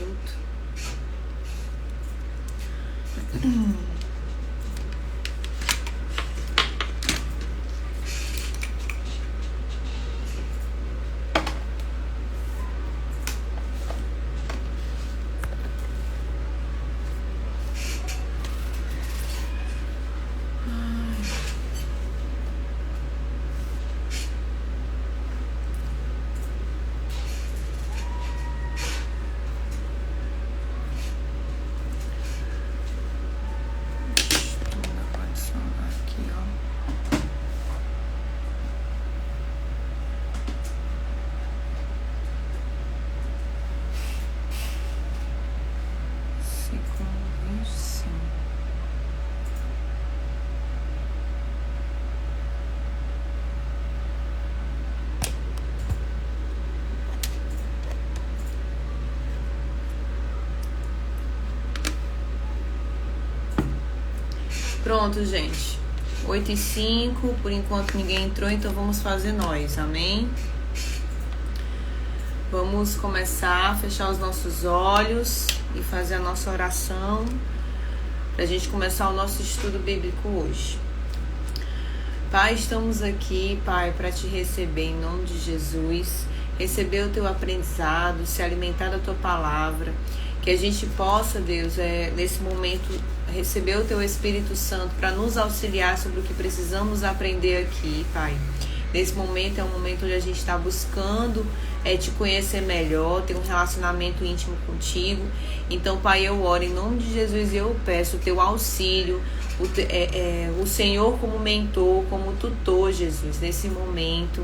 minuto. Pronto, gente. 8h05, por enquanto ninguém entrou, então vamos fazer nós, amém? Vamos começar a fechar os nossos olhos e fazer a nossa oração para a gente começar o nosso estudo bíblico hoje. Pai, estamos aqui, Pai, para te receber em nome de Jesus, receber o teu aprendizado, se alimentar da tua palavra, que a gente possa, Deus, nesse momento, receber o teu Espírito Santo para nos auxiliar sobre o que precisamos aprender aqui, Pai. Nesse momento é um momento onde a gente está buscando te conhecer melhor, ter um relacionamento íntimo contigo. Então, Pai, eu oro em nome de Jesus e eu peço o teu auxílio, o Senhor como mentor, como tutor, Jesus, nesse momento,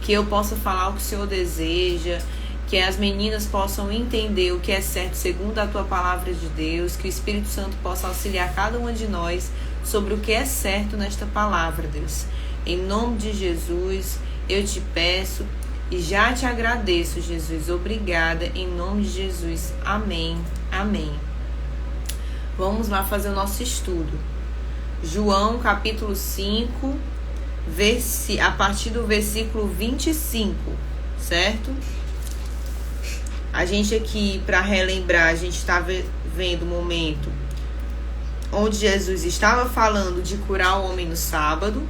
que eu possa falar o que o Senhor deseja, que as meninas possam entender o que é certo segundo a tua palavra de Deus, que o Espírito Santo possa auxiliar cada uma de nós sobre o que é certo nesta palavra, Deus. Em nome de Jesus, eu te peço e já te agradeço, Jesus. Obrigada, em nome de Jesus. Amém. Amém. Vamos lá fazer o nosso estudo. João, capítulo 5, a partir do versículo 25, certo? A gente aqui, para relembrar, a gente está vendo o momento onde Jesus estava falando de curar o homem no sábado,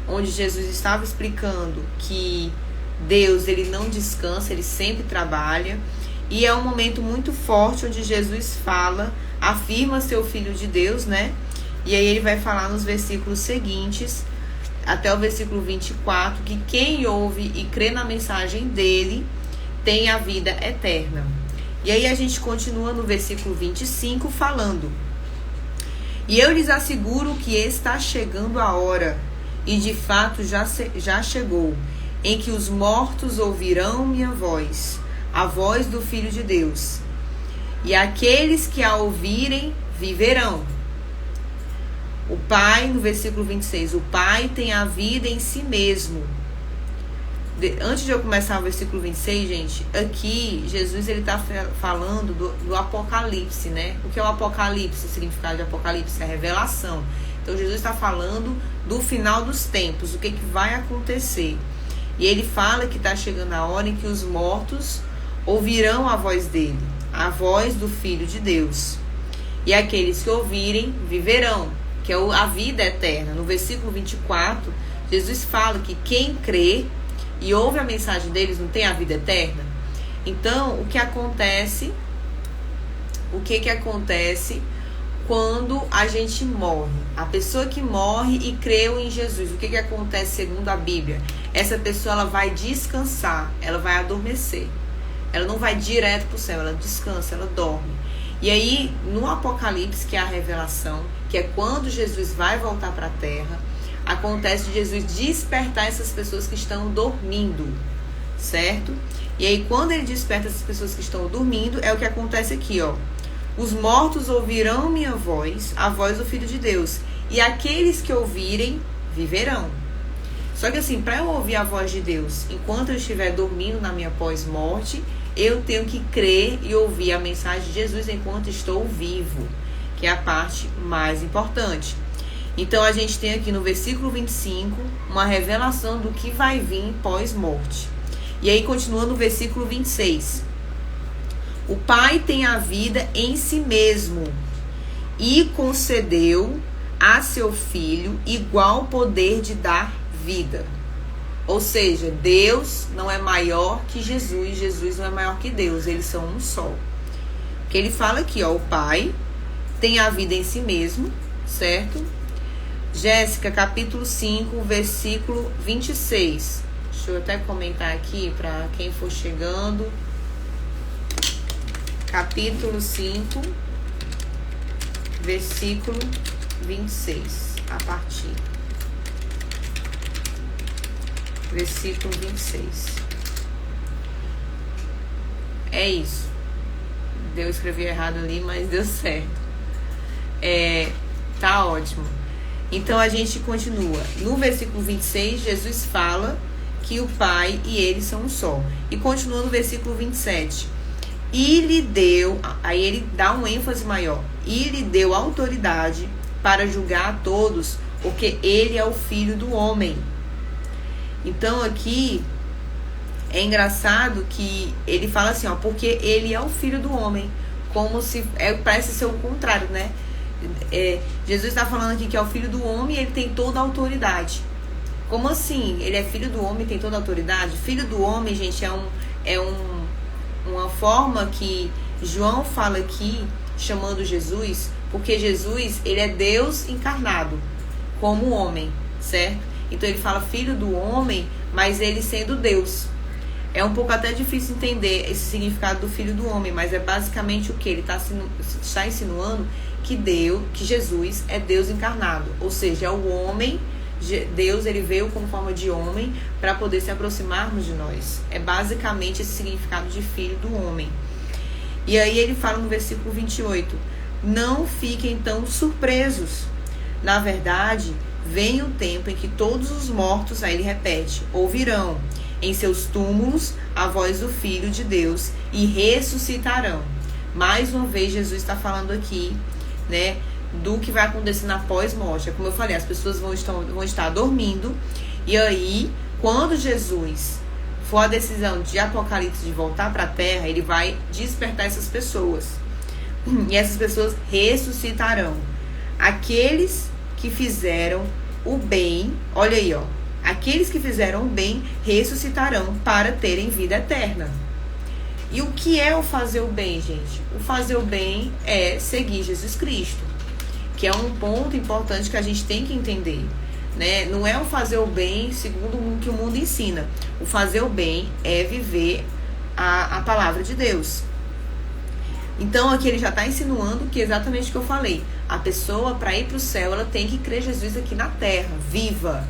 onde Jesus estava explicando que Deus, ele não descansa, ele sempre trabalha, e é um momento muito forte onde Jesus afirma ser o Filho de Deus, né? E aí ele vai falar nos versículos seguintes, até o versículo 24, que quem ouve e crê na mensagem dele tem a vida eterna. E aí a gente continua no versículo 25 falando: e eu lhes asseguro que está chegando a hora, e de fato já chegou, em que os mortos ouvirão minha voz, a voz do Filho de Deus, e aqueles que a ouvirem viverão. O Pai, no versículo 26, o Pai tem a vida em si mesmo. Antes de eu começar o versículo 26, gente, aqui Jesus ele está falando do Apocalipse, né? O que é o Apocalipse? O significado de Apocalipse é a revelação. Então Jesus está falando do final dos tempos, o que vai acontecer. E ele fala que está chegando a hora em que os mortos ouvirão a voz dele, a voz do Filho de Deus. E aqueles que ouvirem viverão, que é a vida eterna. No versículo 24, Jesus fala que quem crê e ouve a mensagem deles não tem a vida eterna. Então, o que acontece quando a gente morre? A pessoa que morre e creu em Jesus, o que acontece segundo a Bíblia? Essa pessoa ela vai descansar, ela vai adormecer. Ela não vai direto para o céu, ela descansa, ela dorme. E aí, no Apocalipse, que é a revelação, que é quando Jesus vai voltar para a terra, acontece de Jesus despertar essas pessoas que estão dormindo, certo? E aí, quando ele desperta essas pessoas que estão dormindo, é o que acontece aqui, ó. Os mortos ouvirão minha voz, a voz do Filho de Deus, e aqueles que ouvirem viverão. Só que assim, para eu ouvir a voz de Deus enquanto eu estiver dormindo na minha pós-morte, eu tenho que crer e ouvir a mensagem de Jesus enquanto estou vivo, que é a parte mais importante. Então a gente tem aqui no versículo 25 uma revelação do que vai vir pós-morte. E aí continua no versículo 26. O Pai tem a vida em si mesmo e concedeu a seu Filho igual poder de dar vida. Ou seja, Deus não é maior que Jesus, Jesus não é maior que Deus, eles são um só. Porque ele fala aqui, ó, o Pai tem a vida em si mesmo, certo? Jéssica, capítulo 5, versículo 26. Deixa eu até comentar aqui para quem for chegando. Capítulo 5, versículo 26, a partir. Versículo 26. É isso. Eu escrevi errado ali, mas deu certo. Tá ótimo. Então a gente continua. No versículo 26, Jesus fala que o Pai e ele são um só. E continua no versículo 27. E lhe deu, aí ele dá um ênfase maior. E lhe deu autoridade para julgar a todos, porque ele é o Filho do homem. Então aqui é engraçado que ele fala assim, ó, porque ele é o Filho do homem, como se parece ser o contrário, né? Jesus está falando aqui que é o Filho do homem e ele tem toda a autoridade. Como assim? Ele é Filho do homem e tem toda a autoridade? Filho do homem, gente, uma forma que João fala aqui, chamando Jesus, porque Jesus, ele é Deus encarnado, como homem, certo? Então ele fala Filho do homem, mas ele sendo Deus. É um pouco até difícil entender esse significado do Filho do homem, mas é basicamente o que? Ele está insinuando que Jesus é Deus encarnado, ou seja, é o homem. Deus, ele veio com forma de homem para poder se aproximarmos de nós. É basicamente esse significado de Filho do homem. E aí ele fala no versículo 28, não fiquem tão surpresos. Na verdade, vem o tempo em que todos os mortos, aí ele repete, ouvirão em seus túmulos a voz do Filho de Deus e ressuscitarão. Mais uma vez Jesus está falando aqui, né, do que vai acontecer na pós-morte. Como eu falei, as pessoas vão estar dormindo, e aí, quando Jesus for a decisão de Apocalipse de voltar para a terra, ele vai despertar essas pessoas. E essas pessoas ressuscitarão. Aqueles que fizeram o bem, olha aí, ó. Aqueles que fizeram o bem ressuscitarão para terem vida eterna. E o que é o fazer o bem, gente? O fazer o bem é seguir Jesus Cristo, que é um ponto importante que a gente tem que entender, né? Não é o fazer o bem segundo o que o mundo ensina. O fazer o bem é viver a palavra de Deus. Então aqui ele já está insinuando que é exatamente o que eu falei. A pessoa, para ir para o céu, ela tem que crer Jesus aqui na terra, viva.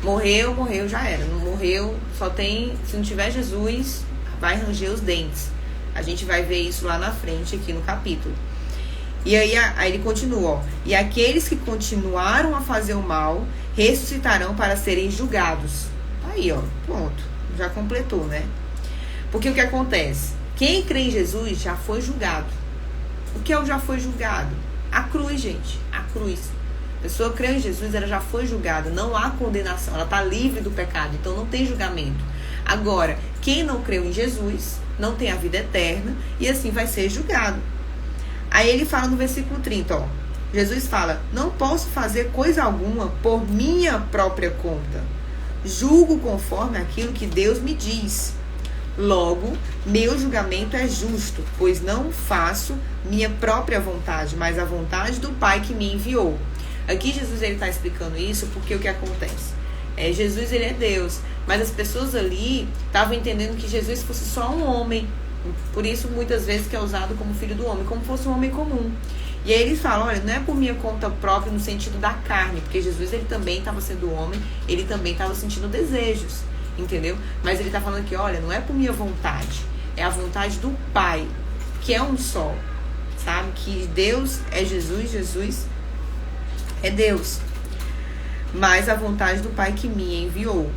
Morreu, já era. Não morreu, só tem, se não tiver Jesus, vai ranger os dentes. A gente vai ver isso lá na frente, aqui no capítulo. E aí ele continua, ó. E aqueles que continuaram a fazer o mal ressuscitarão para serem julgados. Aí, ó, pronto. Já completou, né? Porque o que acontece? Quem crê em Jesus já foi julgado. O que é o já foi julgado? A cruz, gente. A cruz. A pessoa crê em Jesus, ela já foi julgada. Não há condenação. Ela está livre do pecado. Então não tem julgamento. Agora, quem não creu em Jesus não tem a vida eterna e assim vai ser julgado. Aí ele fala no versículo 30, ó. Jesus fala, não posso fazer coisa alguma por minha própria conta. Julgo conforme aquilo que Deus me diz. Logo, meu julgamento é justo, pois não faço minha própria vontade, mas a vontade do Pai que me enviou. Aqui Jesus está explicando isso porque o que acontece? Jesus, ele é Deus, mas as pessoas ali estavam entendendo que Jesus fosse só um homem. Por isso, muitas vezes, que é usado como filho do homem, como fosse um homem comum. E aí eles falam, olha, não é por minha conta própria no sentido da carne, porque Jesus, ele também estava sendo homem, ele também estava sentindo desejos, entendeu? Mas ele está falando aqui, olha, não é por minha vontade, é a vontade do Pai, que é um só, sabe? Que Deus é Jesus, Jesus é Deus. Mas a vontade do Pai que me enviou.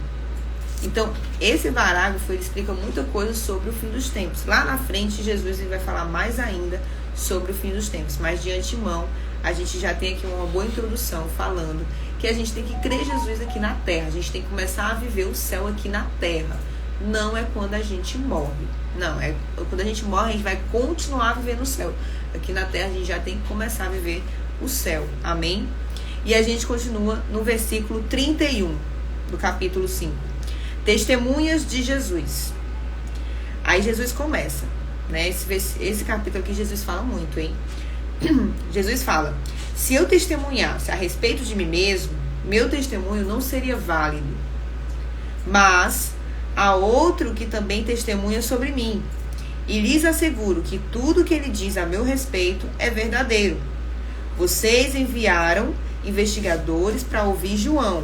Então, esse parágrafo, ele explica muita coisa sobre o fim dos tempos. Lá na frente, Jesus, ele vai falar mais ainda sobre o fim dos tempos. Mas, de antemão, a gente já tem aqui uma boa introdução falando que a gente tem que crer Jesus aqui na terra. A gente tem que começar a viver o céu aqui na terra. não é quando a gente morre. Não, é quando a gente morre, a gente vai continuar a viver no céu. Aqui na terra a gente já tem que começar a viver o céu. Amém? E a gente continua no versículo 31 do capítulo 5. Testemunhas de Jesus. Aí Jesus começa, né? Esse capítulo aqui Jesus fala muito, hein? Jesus fala: se eu testemunhasse a respeito de mim mesmo, meu testemunho não seria válido. Mas há outro que também testemunha sobre mim. E lhes asseguro que tudo que ele diz a meu respeito é verdadeiro. Vocês enviaram investigadores para ouvir João,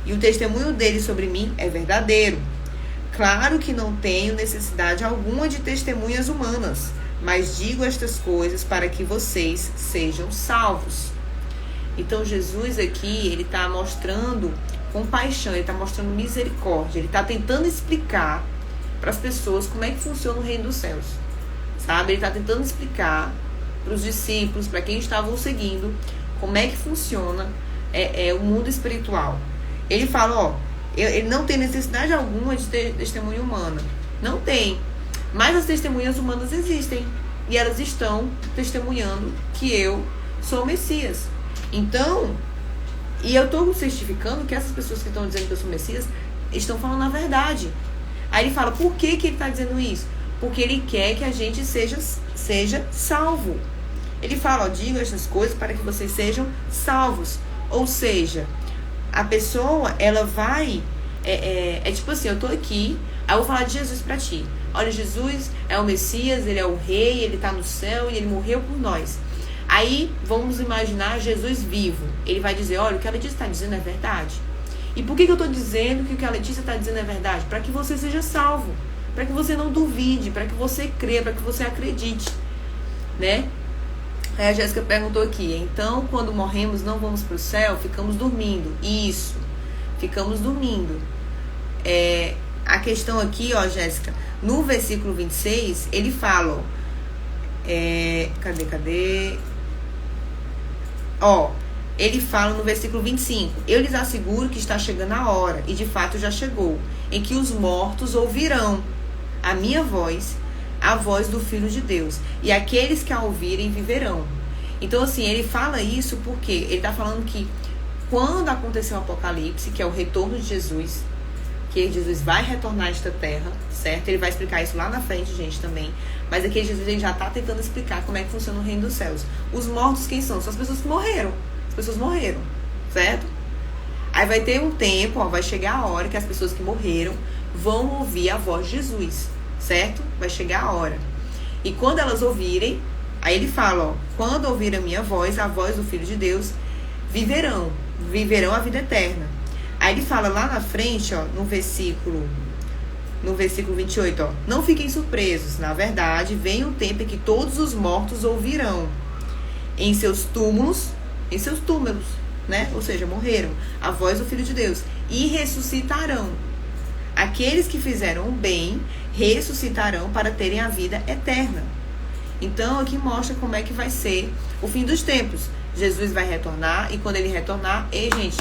e o testemunho dele sobre mim é verdadeiro. Claro que não tenho necessidade alguma de testemunhas humanas, mas digo estas coisas para que vocês sejam salvos. Então Jesus aqui, ele está mostrando compaixão, ele está mostrando misericórdia, ele está tentando explicar para as pessoas como é que funciona o reino dos céus, sabe? Ele está tentando explicar para os discípulos, para quem estavam seguindo, como é que funciona o mundo espiritual. Ele fala, ó, ele não tem necessidade alguma de ter testemunha humana, não tem, mas as testemunhas humanas existem, e elas estão testemunhando que eu sou o Messias. Então, e eu estou certificando que essas pessoas que estão dizendo que eu sou o Messias estão falando a verdade. Aí ele fala, por que ele está dizendo isso? Porque ele quer que a gente seja salvo. Ele fala, ó, digo essas coisas para que vocês sejam salvos. Ou seja, a pessoa, ela vai... É tipo assim, eu tô aqui, aí eu vou falar de Jesus pra ti. Olha, Jesus é o Messias, ele é o rei, ele tá no céu e ele morreu por nós. Aí, vamos imaginar Jesus vivo. Ele vai dizer, olha, o que a Letícia está dizendo é verdade. E por que eu estou dizendo que o que a Letícia está dizendo é verdade? Para que você seja salvo. Para que você não duvide. Para que você creia. Para que você acredite. Né? Aí a Jéssica perguntou aqui. Então, quando morremos, não vamos para o céu? Ficamos dormindo. Isso. Ficamos dormindo. A questão aqui, ó, Jéssica. No versículo 26, ele fala, ó. Cadê? Ó, ele fala no versículo 25: eu lhes asseguro que está chegando a hora, e de fato já chegou, em que os mortos ouvirão a minha voz, a voz do Filho de Deus, e aqueles que a ouvirem viverão. Então, assim, ele fala isso porque ele está falando que quando acontecer o Apocalipse, que é o retorno de Jesus, que Jesus vai retornar a esta terra, certo? Ele vai explicar isso lá na frente, gente, também. Mas aqui Jesus, ele já está tentando explicar como é que funciona o reino dos céus. Os mortos quem são? São as pessoas que morreram. As pessoas morreram, certo? Aí vai ter um tempo, ó, vai chegar a hora que as pessoas que morreram vão ouvir a voz de Jesus, certo? Vai chegar a hora. E quando elas ouvirem, aí ele fala, ó, quando ouvir a minha voz, a voz do Filho de Deus, viverão a vida eterna. Aí ele fala lá na frente, ó, no versículo 28, ó, não fiquem surpresos, na verdade, vem um tempo em que todos os mortos ouvirão em seus túmulos, né? Ou seja, morreram, a voz do Filho de Deus, e ressuscitarão. Aqueles que fizeram o bem ressuscitarão para terem a vida eterna. Então, aqui mostra como é que vai ser o fim dos tempos. Jesus vai retornar, e quando ele retornar, ei, gente,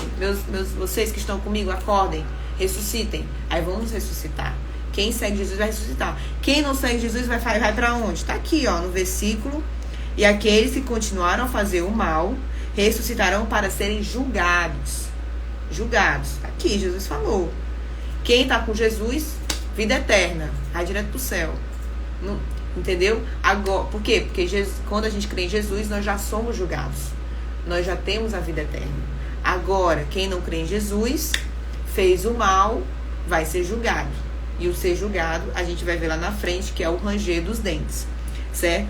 vocês que estão comigo, acordem, ressuscitem. Aí vamos ressuscitar. Quem segue Jesus vai ressuscitar. Quem não segue Jesus vai para onde? Está aqui, ó, no versículo. E aqueles que continuaram a fazer o mal ressuscitarão para serem julgados. Aqui Jesus falou. Quem está com Jesus, vida eterna, vai direto para o céu. Não, entendeu? Agora, por quê? Porque Jesus, quando a gente crê em Jesus, nós já somos julgados. Nós já temos a vida eterna. Agora, quem não crê em Jesus, fez o mal, vai ser julgado. E o ser julgado, a gente vai ver lá na frente, que é o ranger dos dentes. Certo?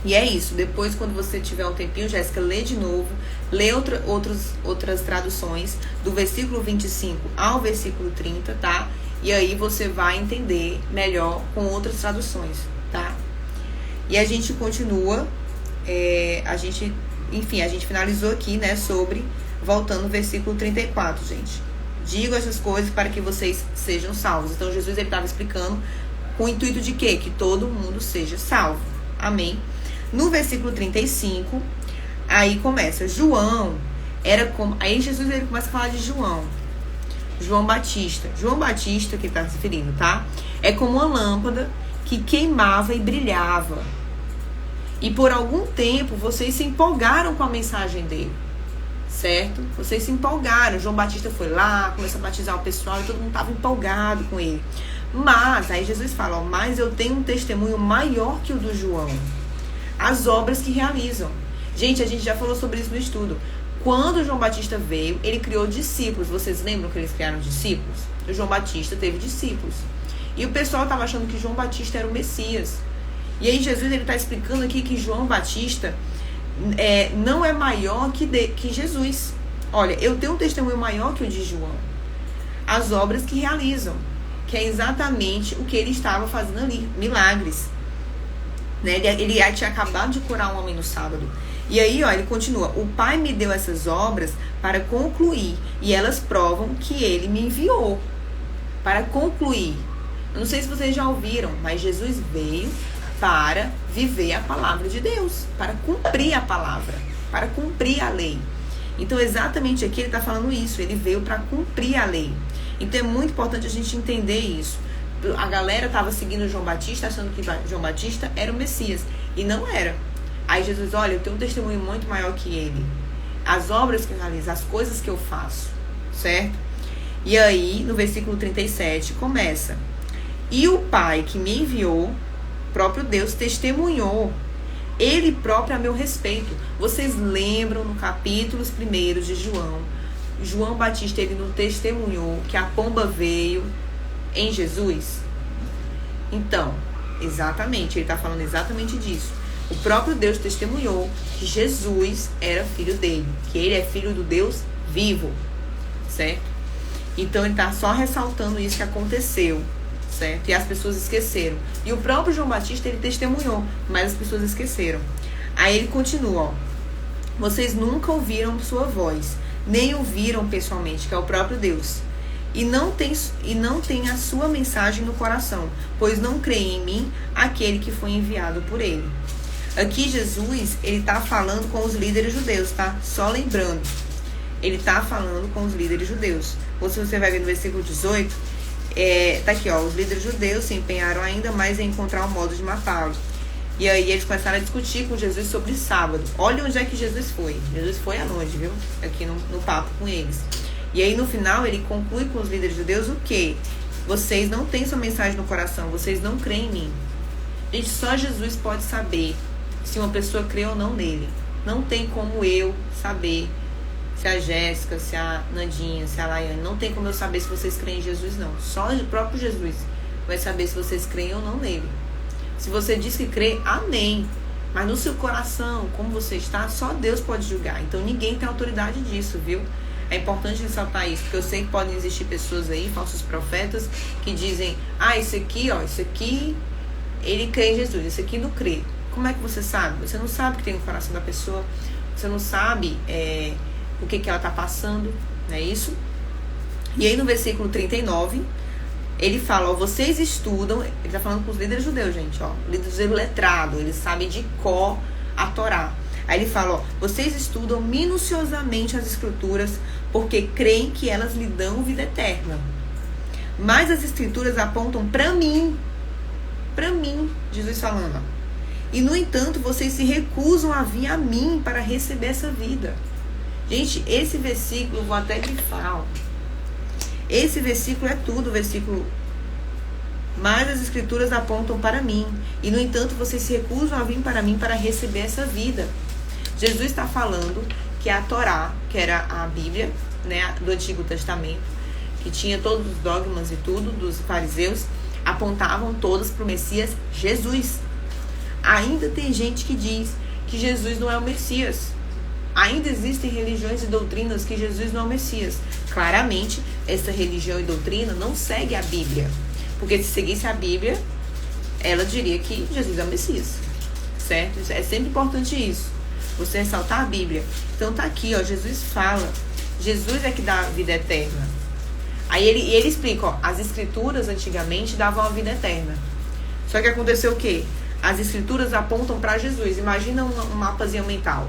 E é isso. Depois, quando você tiver um tempinho, Jéssica, lê de novo. Lê outras traduções, do versículo 25 ao versículo 30, tá? E aí você vai entender melhor com outras traduções, tá? E a gente continua, a gente finalizou aqui, né, voltando no versículo 34, gente. Digo essas coisas para que vocês sejam salvos. Então, Jesus, ele estava explicando com o intuito de quê? Que todo mundo seja salvo. Amém? No versículo 35, aí começa, João era como... Aí Jesus, ele começa a falar de João. João Batista. João Batista, que está se referindo, tá? É como uma lâmpada que queimava e brilhava. E por algum tempo vocês se empolgaram com a mensagem dele, certo? Vocês se empolgaram. João Batista foi lá, começou a batizar o pessoal e todo mundo estava empolgado com ele. Mas, aí Jesus fala, ó, mas eu tenho um testemunho maior que o do João. As obras que realizam. Gente, a gente já falou sobre isso no estudo. Quando João Batista veio, ele criou discípulos. Vocês lembram que eles criaram discípulos? O João Batista teve discípulos. E o pessoal estava achando que João Batista era o Messias. E aí Jesus está explicando aqui que João Batista não é maior que Jesus. Olha, eu tenho um testemunho maior que o de João. As obras que realizam. Que é exatamente o que ele estava fazendo ali. Milagres. Né? Ele tinha acabado de curar um homem no sábado. E aí, ó, ele continua. O Pai me deu essas obras para concluir. E elas provam que ele me enviou. Para concluir. Eu não sei se vocês já ouviram, mas Jesus veio para viver a palavra de Deus. Para cumprir a palavra. Para cumprir a lei. Então, exatamente aqui ele está falando isso. Ele veio para cumprir a lei. Então, é muito importante a gente entender isso. A galera estava seguindo João Batista, achando que João Batista era o Messias. E não era. Aí Jesus, olha, eu tenho um testemunho muito maior que ele. As obras que eu realizo, as coisas que eu faço. Certo? E aí, no versículo 37, começa. E o Pai que me enviou, próprio Deus, testemunhou. Ele próprio a meu respeito. Vocês lembram no capítulos 1 de João? João Batista, ele não testemunhou que a pomba veio em Jesus? Então, exatamente, ele está falando exatamente disso. O próprio Deus testemunhou que Jesus era filho dele, que ele é filho do Deus vivo, certo? Então ele está só ressaltando isso que aconteceu, certo? E as pessoas esqueceram. E o próprio João Batista, ele testemunhou, mas as pessoas esqueceram. Aí ele continua, ó. Vocês nunca ouviram sua voz, nem ouviram pessoalmente, que é o próprio Deus. E não tem a sua mensagem no coração, pois não creem em mim aquele que foi enviado por ele. Aqui Jesus, ele está falando com os líderes judeus, tá? Só lembrando, ele está falando com os líderes judeus. Ou se você vai ver no versículo 18, tá aqui, ó, os líderes judeus se empenharam ainda mais em encontrar um modo de matá-lo. E aí eles começaram a discutir com Jesus sobre sábado. Olha onde é que Jesus foi. Jesus foi à noite, viu? Aqui no papo com eles. E aí no final ele conclui com os líderes judeus o quê? Vocês não têm sua mensagem no coração, vocês não creem em mim. Gente, só Jesus pode saber se uma pessoa crê ou não nele. Não tem como eu saber se a Jéssica, se a Nandinha, se a Laiane, não tem como eu saber se vocês creem em Jesus, não. Só o próprio Jesus vai saber se vocês creem ou não nele. Se você diz que crê, amém. Mas no seu coração, como você está, só Deus pode julgar. Então ninguém tem autoridade disso, viu? É importante ressaltar isso, porque eu sei que podem existir pessoas aí, falsos profetas, que dizem, esse aqui, ele crê em Jesus, esse aqui não crê. Como é que você sabe? Você não sabe o que tem no coração da pessoa, você não sabe o que ela está passando, não é isso? E aí no versículo 39, ele fala, ó, vocês estudam, ele está falando com os líderes judeus, gente, ó, líderes letrados, eles sabem de cor a Torá. Aí ele fala, ó, vocês estudam minuciosamente as escrituras porque creem que elas lhe dão vida eterna. Mas as escrituras apontam para mim, Jesus falando, ó. E no entanto, vocês se recusam a vir a mim para receber essa vida. Gente, esse versículo, vou até grifar, ó. Esse versículo é tudo, versículo. Mas as escrituras apontam para mim. E no entanto, vocês se recusam a vir para mim para receber essa vida. Jesus está falando que a Torá, que era a Bíblia, né, do Antigo Testamento, que tinha todos os dogmas e tudo dos fariseus, apontavam todas para o Messias Jesus. Ainda tem gente que diz que Jesus não é o Messias. Ainda existem religiões e doutrinas que Jesus não é o Messias. Claramente, essa religião e doutrina não segue a Bíblia. Porque se seguisse a Bíblia, ela diria que Jesus é o Messias. Certo? É sempre importante isso. Você ressaltar a Bíblia. Então tá aqui, ó, Jesus fala. Jesus é que dá a vida eterna. Aí ele explica, ó, as escrituras antigamente davam a vida eterna. Só que aconteceu o quê? As escrituras apontam para Jesus. Imagina um mapazinho mental.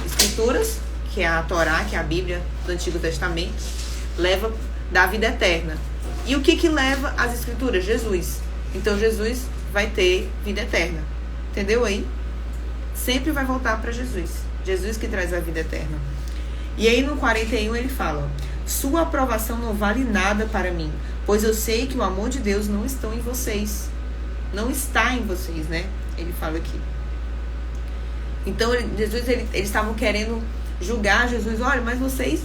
Escrituras, que é a Torá, que é a Bíblia do Antigo Testamento, leva da vida eterna. E o que leva às escrituras? Jesus. Então Jesus vai ter vida eterna. Entendeu aí? Sempre vai voltar para Jesus. Jesus que traz a vida eterna. E aí no 41 ele fala: sua aprovação não vale nada para mim, pois eu sei que o amor de Deus não está em vocês. Não está em vocês, né? Ele fala aqui. Então eles estavam querendo julgar Jesus. Olha, mas vocês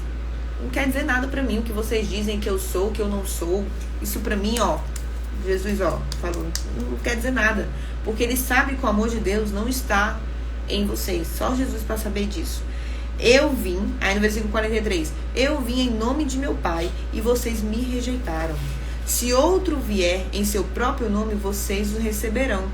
não quer dizer nada para mim. O que vocês dizem que eu sou, que eu não sou. Isso para mim, ó. Jesus, ó, falou, não quer dizer nada. Porque ele sabe que o amor de Deus não está em vocês. Só Jesus para saber disso. Eu vim, aí no versículo 43, eu vim em nome de meu Pai e vocês me rejeitaram. Se outro vier em seu próprio nome, vocês o receberão.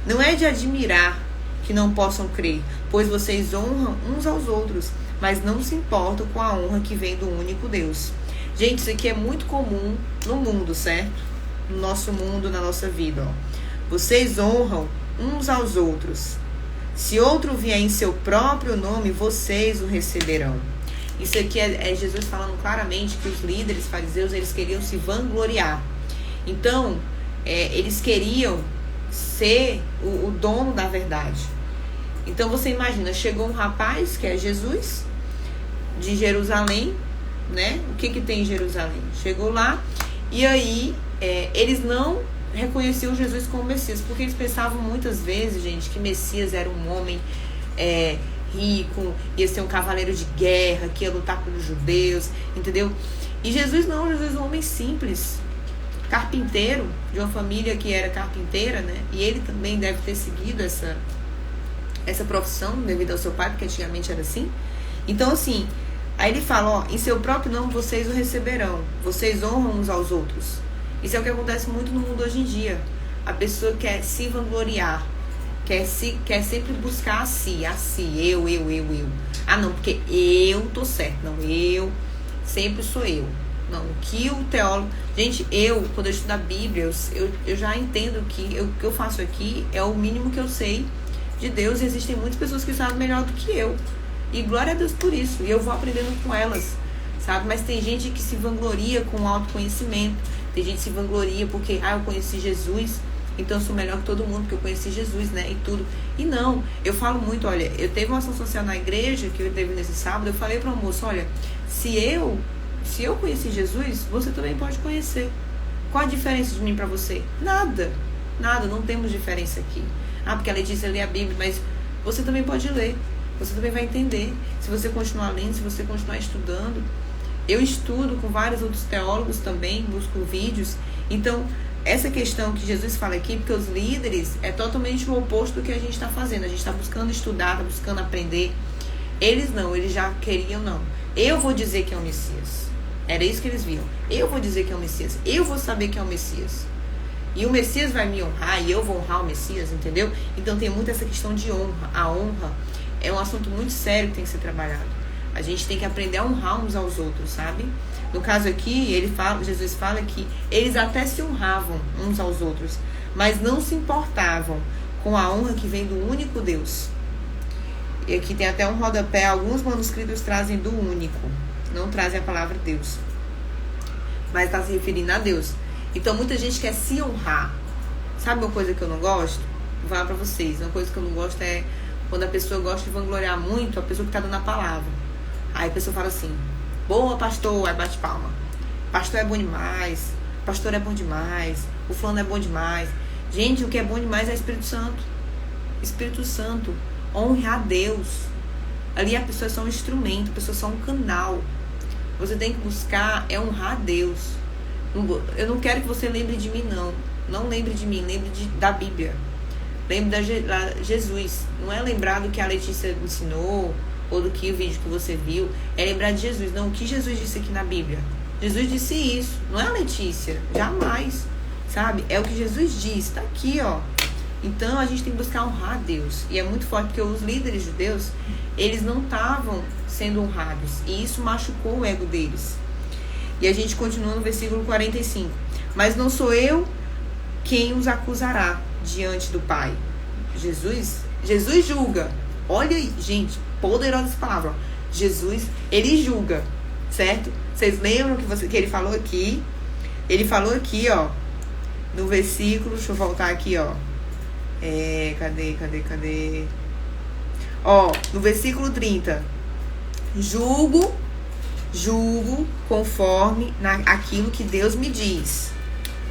Não é de admirar que não possam crer, pois vocês honram uns aos outros, mas não se importam com a honra que vem do único Deus. Gente, isso aqui é muito comum no mundo, certo? No nosso mundo, na nossa vida, ó. Vocês honram uns aos outros. Se outro vier em seu próprio nome, vocês o receberão. Isso aqui é Jesus falando claramente que os líderes fariseus, eles queriam se vangloriar. Então, eles queriam ser o dono da verdade. Então você imagina, chegou um rapaz que é Jesus, de Jerusalém, né? O que tem em Jerusalém? Chegou lá e aí eles não reconheciam Jesus como Messias, porque eles pensavam muitas vezes, gente, que Messias era um homem rico, ia ser um cavaleiro de guerra, que ia lutar pelos judeus, entendeu? E Jesus não, Jesus é um homem simples, carpinteiro, de uma família que era carpinteira, né? E ele também deve ter seguido essa profissão devido ao seu pai, porque antigamente era assim. Então assim, aí ele fala, ó, em seu próprio nome vocês o receberão, vocês honram uns aos outros. Isso é o que acontece muito no mundo hoje em dia. A pessoa quer se vangloriar, quer sempre buscar a si, eu. Ah não, porque eu tô certo, não, eu sempre sou eu. Não, o que o teólogo... Gente, quando eu estudo a Bíblia, eu já entendo que o que eu faço aqui é o mínimo que eu sei de Deus. E existem muitas pessoas que sabem melhor do que eu. E glória a Deus por isso. E eu vou aprendendo com elas, sabe? Mas tem gente que se vangloria com autoconhecimento. Tem gente que se vangloria porque, eu conheci Jesus, então eu sou melhor que todo mundo, porque eu conheci Jesus, né? E tudo. E não, eu falo muito, olha, eu teve uma ação social na igreja, que eu teve nesse sábado, eu falei para o moço, olha, se eu conheci Jesus, você também pode conhecer. Qual a diferença de mim para você? Nada, não temos diferença aqui. Porque a Letícia lê a Bíblia, mas você também pode ler, você também vai entender. Se você continuar lendo, se você continuar estudando. Eu estudo com vários outros teólogos também, busco vídeos. Então, essa questão que Jesus fala aqui, porque os líderes é totalmente o oposto do que a gente está fazendo. A gente está buscando estudar, está buscando aprender. Eles não, eles já queriam, não. Eu vou dizer que é o Messias. Era isso que eles viam. Eu vou dizer que é o Messias. Eu vou saber que é o Messias. E o Messias vai me honrar e eu vou honrar o Messias, entendeu? Então tem muito essa questão de honra. A honra é um assunto muito sério que tem que ser trabalhado. A gente tem que aprender a honrar uns aos outros, sabe? No caso aqui, Jesus fala que eles até se honravam uns aos outros, mas não se importavam com a honra que vem do único Deus. E aqui tem até um rodapé, alguns manuscritos trazem do único, não trazem a palavra Deus, mas está se referindo a Deus. Então muita gente quer se honrar. Sabe uma coisa que eu não gosto? Vou falar pra vocês, uma coisa que eu não gosto é quando a pessoa gosta de vangloriar muito a pessoa que está dando a palavra. Aí a pessoa fala assim, boa pastor, aí bate palma. Pastor é bom demais, pastor é bom demais, o fulano é bom demais. Gente, o que é bom demais é Espírito Santo. Espírito Santo, honre a Deus. Ali a pessoa é só um instrumento, a pessoa é só um canal. Você tem que buscar honrar a Deus. Eu não quero que você lembre de mim, não. Não lembre de mim, lembre da Bíblia. Lembre da Jesus. Não é lembrar do que a Letícia ensinou, ou do que o vídeo que você viu, é lembrar de Jesus. Não, o que Jesus disse aqui na Bíblia? Jesus disse isso, não é a Letícia, jamais, sabe? É o que Jesus disse, tá aqui, ó. Então a gente tem que buscar honrar a Deus. E é muito forte, porque os líderes judeus, eles não estavam sendo honrados, e isso machucou o ego deles. E a gente continua no versículo 45. Mas não sou eu quem os acusará diante do Pai. Jesus julga. Olha aí, gente, poderosa essa palavra. Jesus, ele julga. certo? Vocês lembram que ele falou aqui? Ele falou aqui, ó, no versículo, deixa eu voltar aqui, ó. Cadê? Ó, no versículo 30. Julgo conforme aquilo que Deus me diz.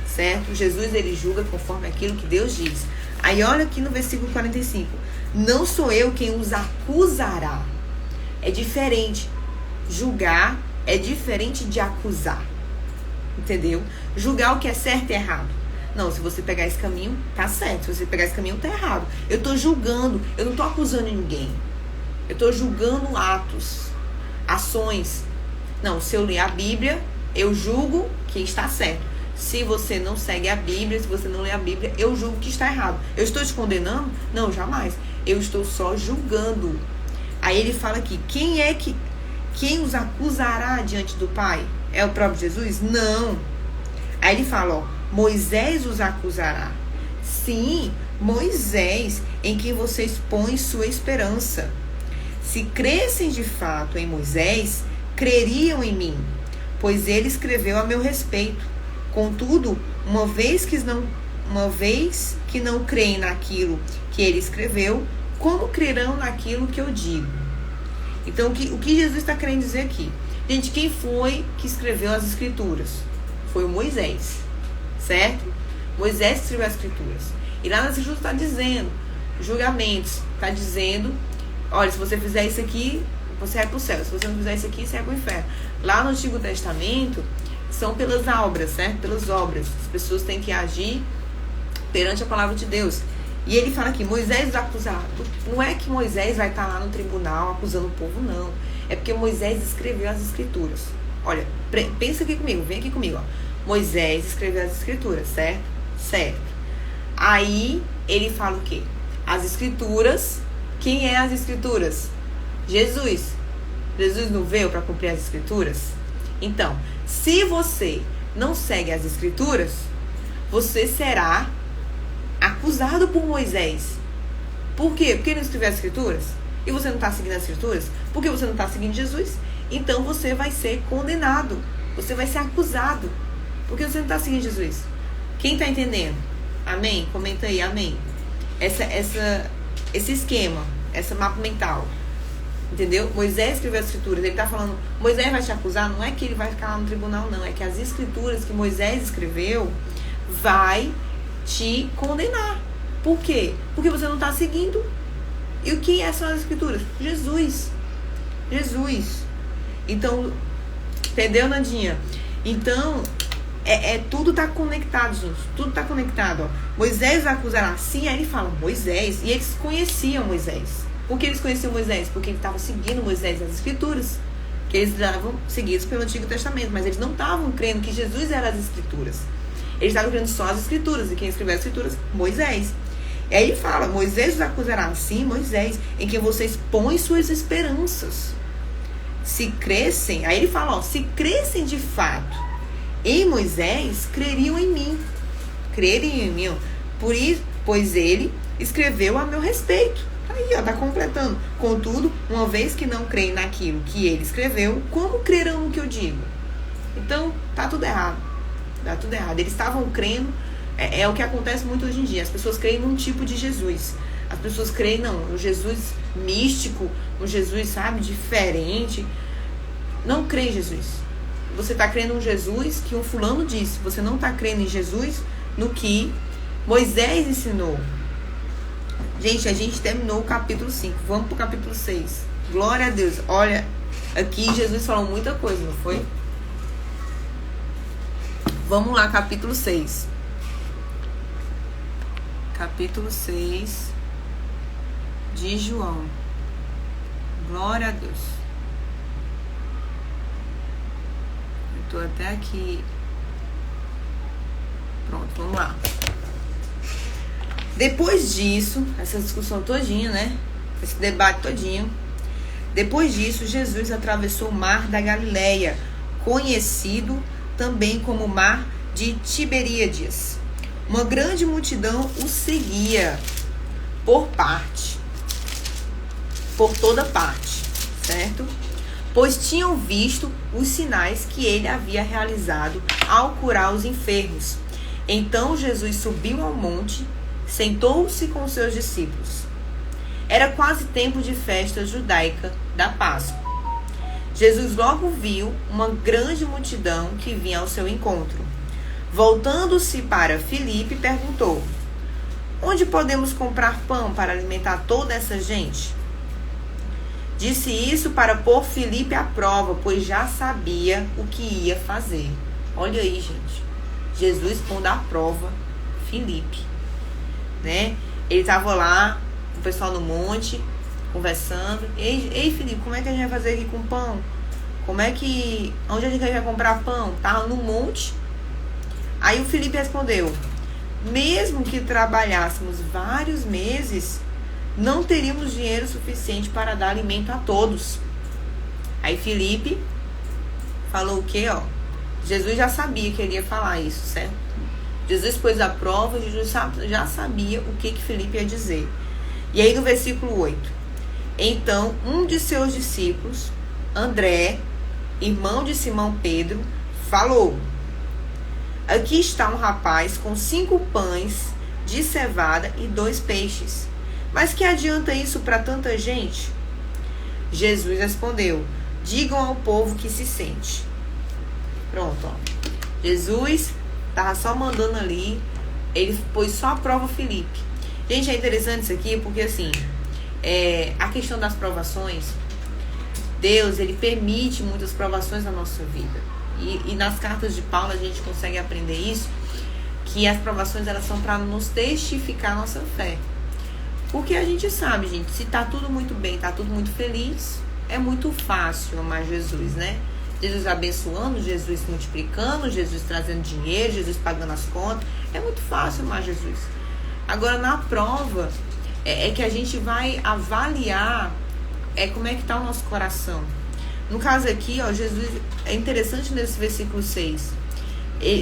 Certo? Jesus, ele julga conforme aquilo que Deus diz. Aí olha aqui no versículo 45. Não sou eu quem os acusará. É diferente. Julgar é diferente de acusar. Entendeu? Julgar o que é certo e errado. Não, se você pegar esse caminho, tá certo. Se você pegar esse caminho, tá errado. Eu tô julgando, eu não tô acusando ninguém. Eu tô julgando atos, ações. Não, se eu ler a Bíblia, eu julgo que está certo. Se você não segue a Bíblia, se você não lê a Bíblia, eu julgo que está errado. Eu estou te condenando? Não, jamais. Eu estou só julgando. Aí ele fala aqui, quem os acusará diante do Pai? É o próprio Jesus? Não. Aí ele fala, ó, Moisés os acusará. Sim, Moisés, em quem vocês põem sua esperança. Se crescem de fato em Moisés, creriam em mim, pois ele escreveu a meu respeito. Contudo, uma vez que não creem naquilo que ele escreveu, como crerão naquilo que eu digo? Então, o que Jesus está querendo dizer aqui? Gente, quem foi que escreveu as escrituras? Foi o Moisés, certo? Moisés escreveu as escrituras. E lá nas escrituras está dizendo, julgamentos, está dizendo, olha, se você fizer isso aqui, você vai para o céu. Se você não fizer isso aqui, você vai para o inferno. Lá no Antigo Testamento, são pelas obras, certo? Pelas obras. As pessoas têm que agir perante a palavra de Deus. E ele fala aqui, Moisés acusado. Não é que Moisés vai estar lá no tribunal acusando o povo, não. É porque Moisés escreveu as escrituras. Olha, pensa aqui comigo, vem aqui comigo, ó. Moisés escreveu as escrituras, certo? Certo. Aí, ele fala o quê? As escrituras. Quem é as escrituras? Jesus. Jesus não veio para cumprir as escrituras? Então, se você não segue as escrituras, você será acusado por Moisés. Por quê? Porque ele não escreveu as escrituras? E você não está seguindo as escrituras? Porque você não está seguindo Jesus? Então você vai ser condenado. Você vai ser acusado. Porque você não está seguindo Jesus. Quem está entendendo? Amém? Comenta aí, amém. Esse esquema, essa mapa mental. Entendeu? Moisés escreveu as escrituras. Ele está falando, Moisés vai te acusar? Não é que ele vai ficar lá no tribunal, não. É que as escrituras que Moisés escreveu vai te condenar. Por quê? Porque você não está seguindo. E o que são as escrituras? Jesus. Jesus. Então, entendeu, Nandinha? Então, tudo está conectado, gente. Tudo está conectado. Ó. Moisés acusará. Sim, aí ele fala Moisés. E eles conheciam Moisés. Por que eles conheciam Moisés? Porque eles estavam seguindo Moisés nas escrituras. Que eles estavam seguidos pelo Antigo Testamento. Mas eles não estavam crendo que Jesus era as escrituras. Eles estavam crendo só as escrituras. E quem escreveu as escrituras? Moisés. E aí ele fala, Moisés os acusará. Sim, Moisés, em quem vocês põem suas esperanças. Se crescem, aí ele fala, ó, se crescem de fato em Moisés, creriam em mim. Creriam em mim, ó. Por isso, pois ele escreveu a meu respeito. Aí, ó, tá completando. Contudo, uma vez que não creem naquilo que ele escreveu, como crerão no que eu digo? Então, tá tudo errado. Tá tudo errado. Eles estavam crendo, é o que acontece muito hoje em dia. As pessoas creem num tipo de Jesus. As pessoas creem, não, um Jesus místico, um Jesus, sabe, diferente. Não crê em Jesus. Você está crendo em Jesus que um fulano disse. Você não está crendo em Jesus no que Moisés ensinou. Gente, a gente terminou o capítulo 5. Vamos para o capítulo 6. Glória a Deus. Olha, aqui Jesus falou muita coisa, não foi? Vamos lá, capítulo 6. Capítulo 6 de João. Glória a Deus. Eu tô até aqui. Pronto, vamos lá. Depois disso, essa discussão todinha, né? Esse debate todinho. Depois disso, Jesus atravessou o mar da Galileia, conhecido também como mar de Tiberíades. Uma grande multidão o seguia por toda parte, certo? pois tinham visto os sinais que ele havia realizado ao curar os enfermos. Então Jesus subiu ao monte, sentou-se com seus discípulos. Era quase tempo de festa judaica da Páscoa. Jesus logo viu uma grande multidão que vinha ao seu encontro. Voltando-se para Filipe, perguntou: onde podemos comprar pão para alimentar toda essa gente? Disse isso para pôr Filipe à prova, pois já sabia o que ia fazer. Olha aí, gente. Jesus pondo à prova Filipe, né? Ele estava lá com o pessoal no monte, conversando. Ei, Filipe, como é que a gente vai fazer aqui com pão? Onde a gente vai comprar pão? Tava no monte. Aí o Filipe respondeu: mesmo que trabalhássemos vários meses, não teríamos dinheiro suficiente para dar alimento a todos. Aí Filipe falou o quê, ó? Jesus já sabia que ele ia falar isso, certo? Jesus pôs a prova, Jesus já sabia o que Filipe ia dizer. E aí no versículo 8: então um de seus discípulos, André, irmão de Simão Pedro, falou: aqui está um rapaz com 5 pães de cevada e 2 peixes. Mas que adianta isso para tanta gente? Jesus respondeu: digam ao povo que se sente. Pronto, ó. Jesus estava só mandando ali, ele pôs só a prova Filipe. Gente, é interessante isso aqui porque assim, a questão das provações, Deus, ele permite muitas provações na nossa vida. E nas cartas de Paulo a gente consegue aprender isso, que as provações elas são para nos testificar a nossa fé. Porque a gente sabe, gente, se tá tudo muito bem, tá tudo muito feliz, é muito fácil amar Jesus, né? Jesus abençoando, Jesus multiplicando, Jesus trazendo dinheiro, Jesus pagando as contas. É muito fácil amar Jesus. Agora, na prova, é que a gente vai avaliar como é que tá o nosso coração. No caso aqui, ó, Jesus, é interessante nesse versículo 6.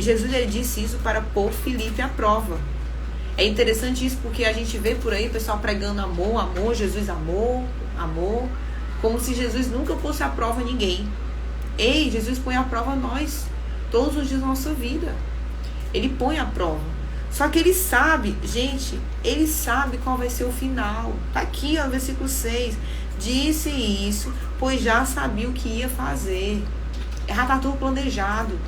Jesus, ele disse isso para pôr Filipe à prova. É interessante isso porque a gente vê por aí o pessoal pregando amor, amor, Jesus amor, amor, como se Jesus nunca fosse à prova ninguém. Ei, Jesus põe à prova nós, todos os dias da nossa vida. Ele põe à prova. Só que ele sabe, gente, ele sabe qual vai ser o final. Tá aqui, ó, no versículo 6. Disse isso, pois já sabia o que ia fazer. Já tá tudo planejado,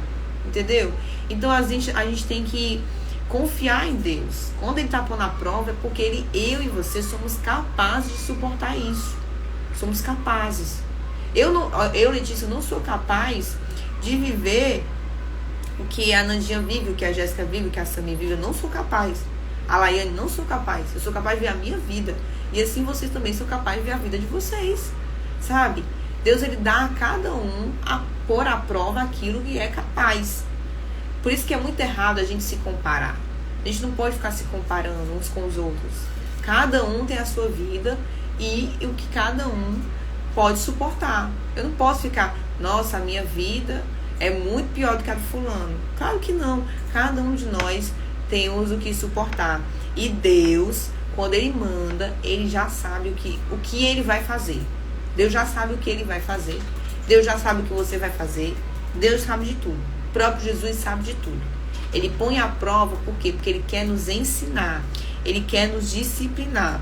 entendeu? Então a gente tem que confiar em Deus. Quando ele está pondo a prova, é porque eu e você somos capazes de suportar isso. Somos capazes. Letícia, não sou capaz de viver o que a Nandinha vive, o que a Jéssica vive, o que a Sami vive. Eu não sou capaz. A Laiane, não sou capaz. Eu sou capaz de ver a minha vida. E assim vocês também são capazes de ver a vida de vocês. Sabe? Deus, ele dá a cada um a pôr à prova aquilo que é capaz. Por isso que é muito errado a gente se comparar. A gente não pode ficar se comparando uns com os outros. Cada um tem a sua vida e o que cada um pode suportar. Eu não posso ficar, nossa, a minha vida é muito pior do que a do fulano. Claro que não. Cada um de nós temos o que suportar. E Deus, quando ele manda, ele já sabe o que ele vai fazer. Deus já sabe o que ele vai fazer. Deus já sabe o que você vai fazer. Deus sabe de tudo. O próprio Jesus sabe de tudo. Ele põe à prova, por quê? Porque ele quer nos ensinar. Ele quer nos disciplinar.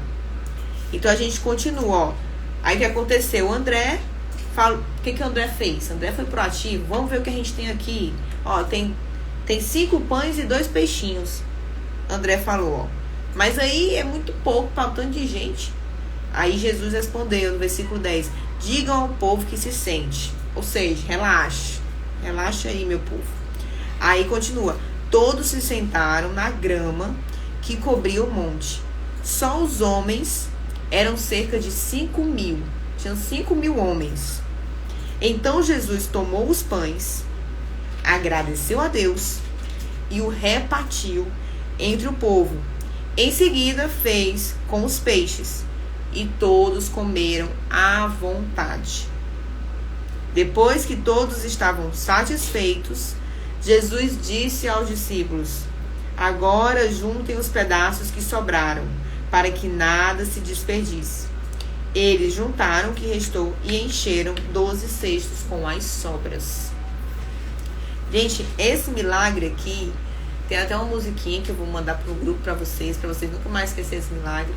Então a gente continua, ó. Aí o que aconteceu? O André, o que André fez? André foi proativo. Vamos ver o que a gente tem aqui. Ó, tem 5 pães e 2 peixinhos. André falou, ó. Mas aí é muito pouco para um tanto de gente. Aí Jesus respondeu no versículo 10. Digam ao povo que se sente. Ou seja, relaxe. Relaxa aí, meu povo. Aí continua. Todos se sentaram na grama que cobria o monte. Só os homens eram cerca de 5.000. Tinham 5.000 homens. Então Jesus tomou os pães, agradeceu a Deus e o repartiu entre o povo. Em seguida fez com os peixes e todos comeram à vontade. Depois que todos estavam satisfeitos, Jesus disse aos discípulos: agora juntem os pedaços que sobraram, para que nada se desperdice. Eles juntaram o que restou e encheram 12 cestos com as sobras. Gente, esse milagre aqui, tem até uma musiquinha que eu vou mandar pro grupo para vocês nunca mais esquecerem esse milagre,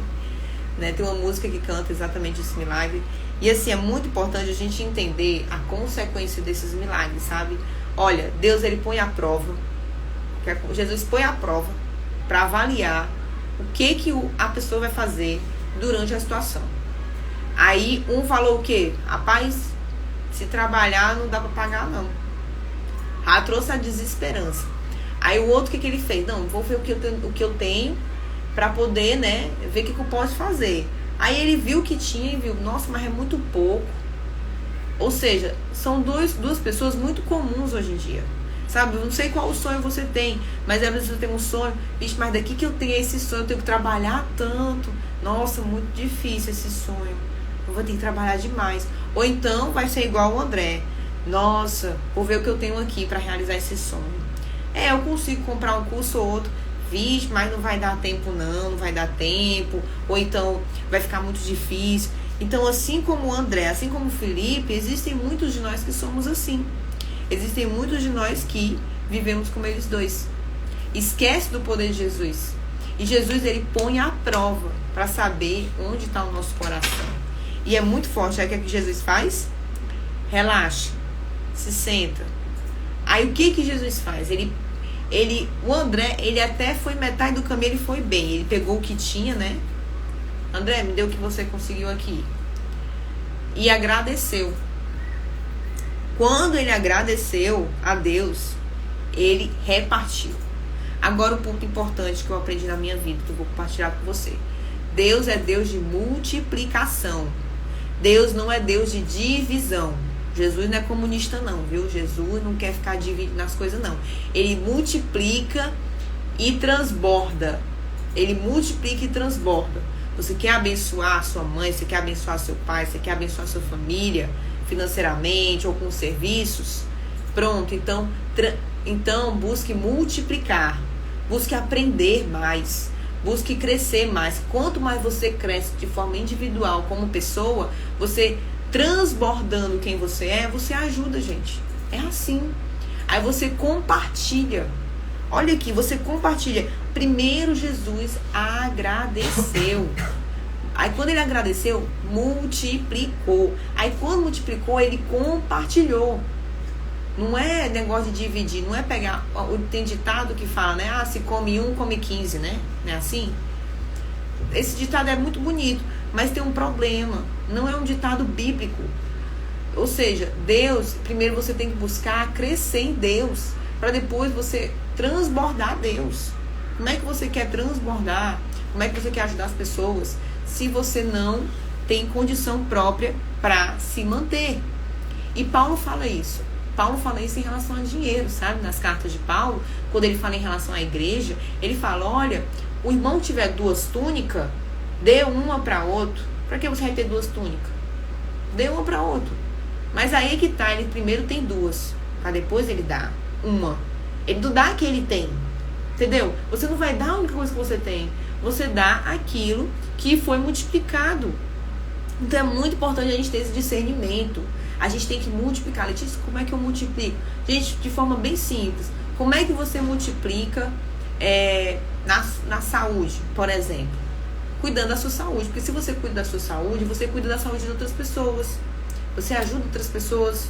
né? Tem uma música que canta exatamente esse milagre. E assim, é muito importante a gente entender a consequência desses milagres, sabe? Olha, Deus, ele põe à prova, Jesus põe à prova para avaliar o que a pessoa vai fazer durante a situação. Aí um falou o quê? Rapaz, se trabalhar não dá para pagar não. Já trouxe a desesperança. Aí o outro, o que ele fez? Não, vou ver o que eu tenho para poder, né, ver o que eu posso fazer. Aí ele viu o que tinha e viu, nossa, mas é muito pouco. Ou seja, são duas pessoas muito comuns hoje em dia. Sabe, eu não sei qual o sonho você tem, mas às vezes você tem um sonho, bicho, mas daqui que eu tenho esse sonho, eu tenho que trabalhar tanto. Nossa, muito difícil esse sonho. Eu vou ter que trabalhar demais. Ou então vai ser igual o André. Nossa, vou ver o que eu tenho aqui para realizar esse sonho. Eu consigo comprar um curso ou outro. Vixe, mas não vai dar tempo não vai dar tempo. Ou então vai ficar muito difícil. Então, assim como o André, assim como o Felipe, existem muitos de nós que somos assim. Existem muitos de nós que vivemos como eles dois. Esquece do poder de Jesus. E Jesus, ele põe à prova para saber onde está o nosso coração. E é muito forte. Aí o que é que Jesus faz? Relaxa. Se senta. Aí o que Jesus faz? O André, ele até foi metade do caminho, ele foi bem. Ele pegou o que tinha, né? André, me deu o que você conseguiu aqui. E agradeceu. Quando ele agradeceu a Deus, ele repartiu. Agora o ponto importante que eu aprendi na minha vida, que eu vou compartilhar com você. Deus é Deus de multiplicação. Deus não é Deus de divisão. Jesus não é comunista não, viu? Jesus não quer ficar dividindo as coisas não. Ele multiplica e transborda. Ele multiplica e transborda. Você quer abençoar a sua mãe, você quer abençoar seu pai, você quer abençoar a sua família financeiramente ou com serviços? Pronto, então busque multiplicar. Busque aprender mais. Busque crescer mais. Quanto mais você cresce de forma individual como pessoa, você transbordando quem você ajuda, gente. É assim. Aí você compartilha. Olha aqui, você compartilha. Primeiro Jesus agradeceu. Aí quando ele agradeceu, multiplicou. Aí quando multiplicou, ele compartilhou. Não é negócio de dividir, não é pegar. Tem ditado que fala, né? Se come 1, come 15, né? Não é assim? Esse ditado é muito bonito, mas tem um problema. Não é um ditado bíblico. Ou seja, Deus, primeiro você tem que buscar crescer em Deus, para depois você transbordar Deus. Como é que você quer transbordar? Como é que você quer ajudar as pessoas se você não tem condição própria para se manter? E Paulo fala isso. Paulo fala isso em relação a dinheiro, sabe? Nas cartas de Paulo, quando ele fala em relação à igreja, ele fala, olha, o irmão tiver 2 túnicas, dê uma para outro. Para que você vai ter 2 túnicas? Dê uma para outro. Mas aí que tá, ele primeiro tem 2, para depois ele dá uma. Ele não dá a que ele tem, entendeu? Você não vai dar a única coisa que você tem. Você dá aquilo que foi multiplicado. Então é muito importante a gente ter esse discernimento. A gente tem que multiplicar. Letícia, como é que eu multiplico? Gente, de forma bem simples. Como é que você multiplica na saúde, por exemplo? Cuidando da sua saúde. Porque se você cuida da sua saúde, você cuida da saúde de outras pessoas. Você ajuda outras pessoas.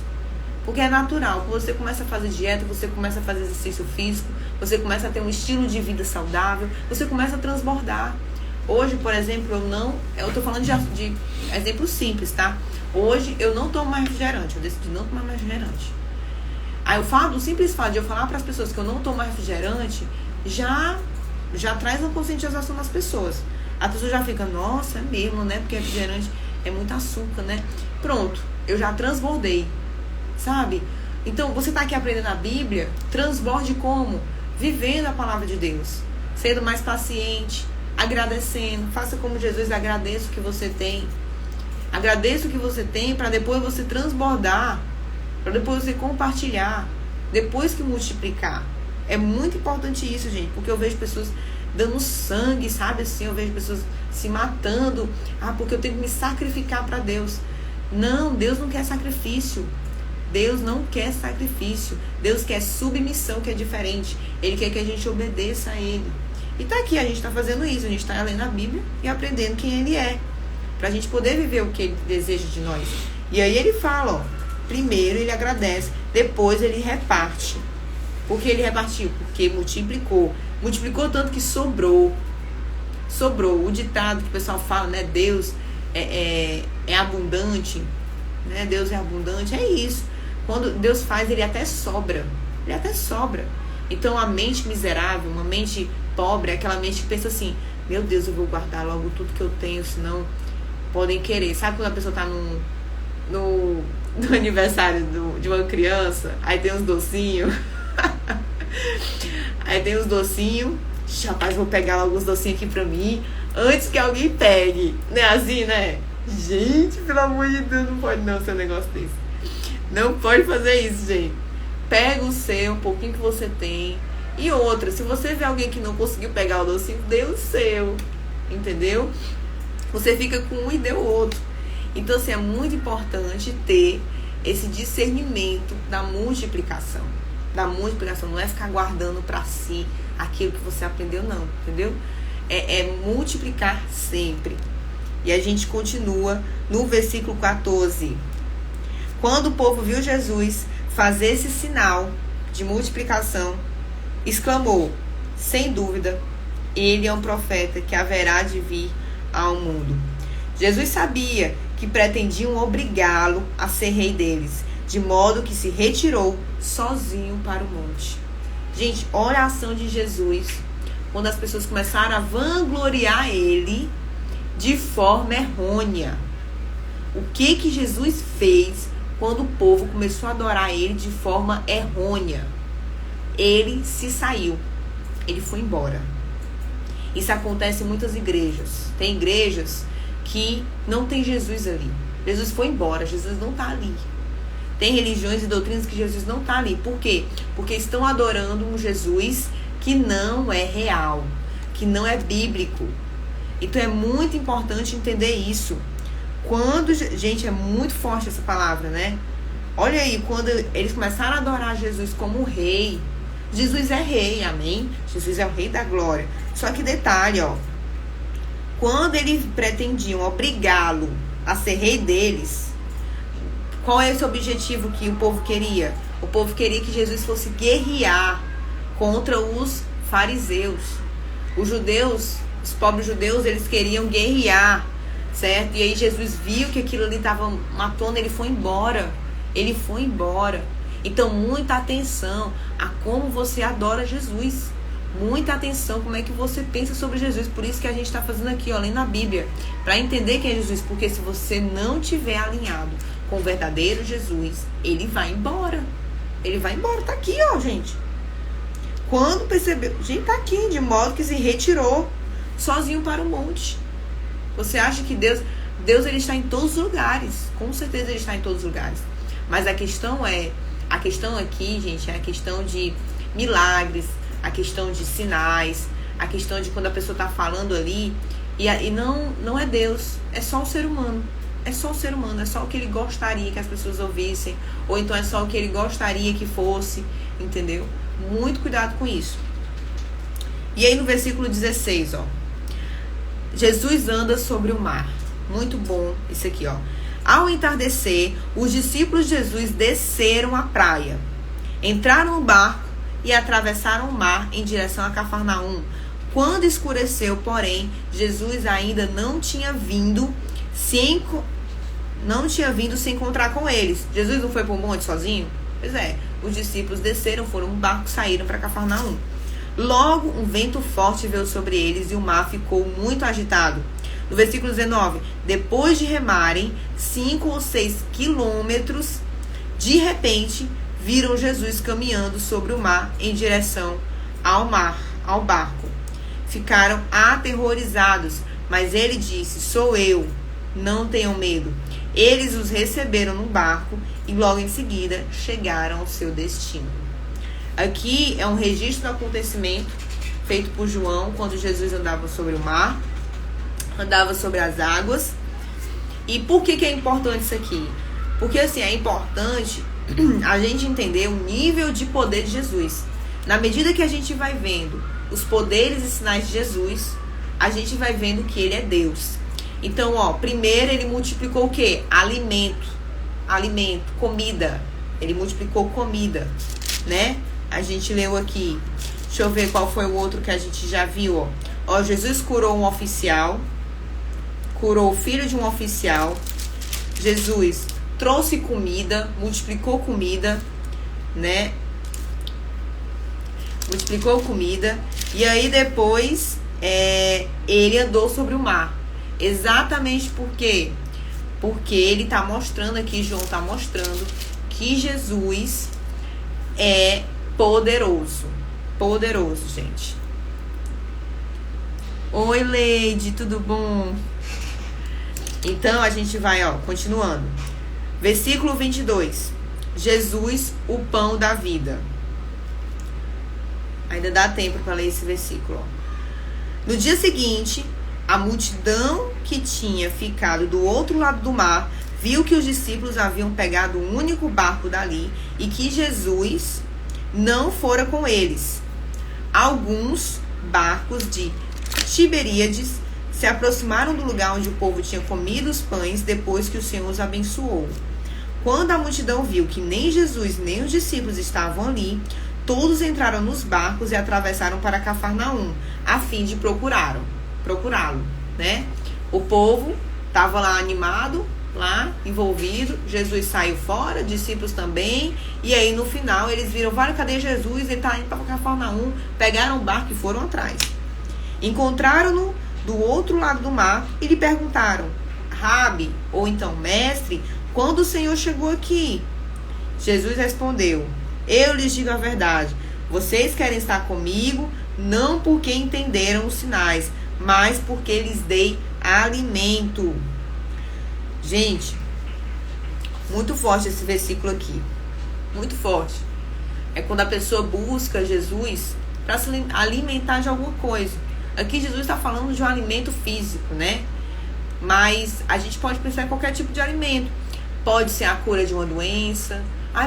Porque é natural. Quando você começa a fazer dieta, você começa a fazer exercício físico, você começa a ter um estilo de vida saudável, você começa a transbordar. Hoje, por exemplo, eu tô falando de exemplo simples, tá? Hoje eu não tomo mais refrigerante, eu decidi não tomar mais refrigerante. Aí eu falo, o simples fato de eu falar para as pessoas que eu não tomo mais refrigerante, já traz uma conscientização nas pessoas. A pessoa já fica, nossa, é mesmo, né? Porque refrigerante é muito açúcar, né? Pronto, eu já transbordei, sabe? Então, você tá aqui aprendendo a Bíblia, transborde como? Vivendo a palavra de Deus, sendo mais paciente, agradecendo. Faça como Jesus, agradeça o que você tem. Agradeça o que você tem para depois você transbordar, para depois você compartilhar, depois que multiplicar. É muito importante isso, gente, porque eu vejo pessoas dando sangue, sabe assim? Eu vejo pessoas se matando, porque eu tenho que me sacrificar para Deus. Não, Deus não quer sacrifício. Deus não quer sacrifício. Deus quer submissão, que é diferente. Ele quer que a gente obedeça a Ele. E tá aqui, a gente tá fazendo isso. A gente tá lendo a Bíblia e aprendendo quem Ele é, pra gente poder viver o que Ele deseja de nós. E aí Ele fala, ó, primeiro Ele agradece, depois Ele reparte. Por que Ele repartiu? Porque multiplicou. Multiplicou tanto que sobrou. Sobrou. O ditado que o pessoal fala, né? Deus é abundante, né? Deus é abundante. É isso. Quando Deus faz, Ele até sobra. Ele até sobra. Então a mente miserável, uma mente pobre, é aquela mente que pensa assim: meu Deus, eu vou guardar logo tudo que eu tenho, senão podem querer. Sabe quando a pessoa tá no aniversário de uma criança, aí tem uns docinhos. Aí tem uns docinhos. Rapaz, vou pegar alguns docinhos aqui pra mim antes que alguém pegue. Não é assim, né? Gente, pelo amor de Deus, não pode não ser um negócio desse. Não pode fazer isso, gente. Pega o seu, um pouquinho que você tem. E outra, se você vê alguém que não conseguiu pegar o docinho, dê o seu. Entendeu? Você fica com um e dê o outro. Então, assim, é muito importante ter esse discernimento da multiplicação. Da multiplicação, não é ficar guardando para si aquilo que você aprendeu, não, entendeu? É multiplicar sempre. E a gente continua no versículo 14. Quando o povo viu Jesus fazer esse sinal de multiplicação, exclamou: sem dúvida, ele é um profeta que haverá de vir ao mundo. Jesus sabia que pretendiam obrigá-lo a ser rei deles, de modo que se retirou sozinho para o monte. Gente, olha a ação de Jesus quando as pessoas começaram a vangloriar Ele de forma errônea. O que Jesus fez quando o povo começou a adorar Ele de forma errônea? Ele se saiu. Ele foi embora. Isso acontece em muitas igrejas. Tem igrejas que não tem Jesus ali. Jesus foi embora, Jesus não está ali. Tem religiões e doutrinas que Jesus não está ali. Por quê? Porque estão adorando um Jesus que não é real, que não é bíblico. Então é muito importante entender isso. Quando, gente, é muito forte essa palavra, né? Olha aí, quando eles começaram a adorar Jesus como rei. Jesus é rei, amém? Jesus é o rei da glória. Só que detalhe, ó. Quando eles pretendiam obrigá-lo a ser rei deles, qual é esse objetivo que o povo queria? O povo queria que Jesus fosse guerrear contra os fariseus. Os judeus, os pobres judeus, eles queriam guerrear, certo? E aí Jesus viu que aquilo ali estava matando, ele foi embora. Ele foi embora. Então, muita atenção a como você adora Jesus. Muita atenção como é que você pensa sobre Jesus. Por isso que a gente está fazendo aqui, ó, lendo a Bíblia, para entender quem é Jesus. Porque se você não tiver alinhado com o verdadeiro Jesus, ele vai embora. Ele vai embora. Tá aqui, ó, gente. Quando percebeu, gente, tá aqui, de modo que se retirou sozinho para o monte. Você acha que Deus ele está em todos os lugares? Com certeza ele está em todos os lugares. Mas a questão aqui, gente, é a questão de milagres, a questão de sinais, a questão de quando a pessoa está falando ali e não é Deus, é só o ser humano. É só o ser humano, é só o que ele gostaria que as pessoas ouvissem, ou então é só o que ele gostaria que fosse, entendeu? Muito cuidado com isso. E aí no versículo 16, ó. Jesus anda sobre o mar. Muito bom isso aqui, ó. Ao entardecer, os discípulos de Jesus desceram a praia, entraram no barco e atravessaram o mar em direção a Cafarnaum. Quando escureceu, porém, Jesus ainda não tinha vindo se encontrar com eles. Jesus não foi para o monte sozinho? Pois é, os discípulos desceram, foram no barco, saíram para Cafarnaum. Logo, um vento forte veio sobre eles e o mar ficou muito agitado. No versículo 19, depois de remarem 5 ou 6 quilômetros, de repente, viram Jesus caminhando sobre o mar em direção ao barco. Ficaram aterrorizados, mas ele disse: sou eu, não tenham medo. Eles os receberam no barco e logo em seguida chegaram ao seu destino. Aqui é um registro do acontecimento feito por João quando Jesus andava sobre o mar, andava sobre as águas. E por que é importante isso aqui? Porque assim, é importante a gente entender o nível de poder de Jesus. Na medida que a gente vai vendo os poderes e sinais de Jesus, a gente vai vendo que ele é Deus. Então, primeiro ele multiplicou o quê? Alimento, comida. Ele multiplicou comida, né? A gente leu aqui. Deixa eu ver qual foi o outro que a gente já viu, Jesus curou um oficial, curou o filho de um oficial. Jesus trouxe comida, multiplicou comida, né? Multiplicou comida. E aí depois ele andou sobre o mar. Exatamente por quê? Porque ele está mostrando aqui, João está mostrando que Jesus é poderoso. Poderoso, gente. Oi, Leide, tudo bom? Então, a gente vai, continuando. Versículo 22. Jesus, o pão da vida. Ainda dá tempo para ler esse versículo. No dia seguinte, a multidão que tinha ficado do outro lado do mar viu que os discípulos haviam pegado um único barco dali e que Jesus não fora com eles. Alguns barcos de Tiberíades se aproximaram do lugar onde o povo tinha comido os pães depois que o Senhor os abençoou. Quando a multidão viu que nem Jesus nem os discípulos estavam ali, todos entraram nos barcos e atravessaram para Cafarnaum, a fim de procurá-lo, né? O povo estava lá animado, lá envolvido. Jesus saiu fora, discípulos também. E aí no final eles viram, cadê Jesus? Ele está indo para Cafarnaum. Pegaram o barco e foram atrás. Encontraram-no do outro lado do mar e lhe perguntaram: Rabi, ou então mestre, quando o Senhor chegou aqui? Jesus respondeu: eu lhes digo a verdade, vocês querem estar comigo não porque entenderam os sinais, mas porque lhes dei alimento. Gente, muito forte esse versículo aqui. Muito forte. É quando a pessoa busca Jesus para se alimentar de alguma coisa. Aqui Jesus está falando de um alimento físico, né? Mas a gente pode pensar em qualquer tipo de alimento. Pode ser a cura de uma doença.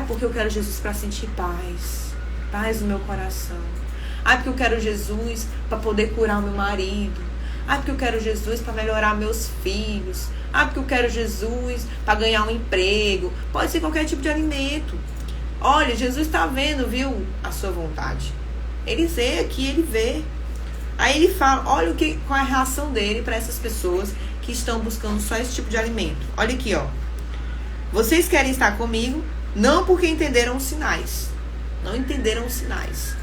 Porque eu quero Jesus para sentir paz. Paz no meu coração. Porque eu quero Jesus para poder curar o meu marido. Porque eu quero Jesus para melhorar meus filhos. Porque eu quero Jesus para ganhar um emprego. Pode ser qualquer tipo de alimento. Olha, Jesus está vendo, viu, a sua vontade. Ele vê aqui, ele vê. Aí ele fala, olha qual é a reação dele para essas pessoas que estão buscando só esse tipo de alimento. Olha aqui, Vocês querem estar comigo não porque entenderam os sinais. Não entenderam os sinais.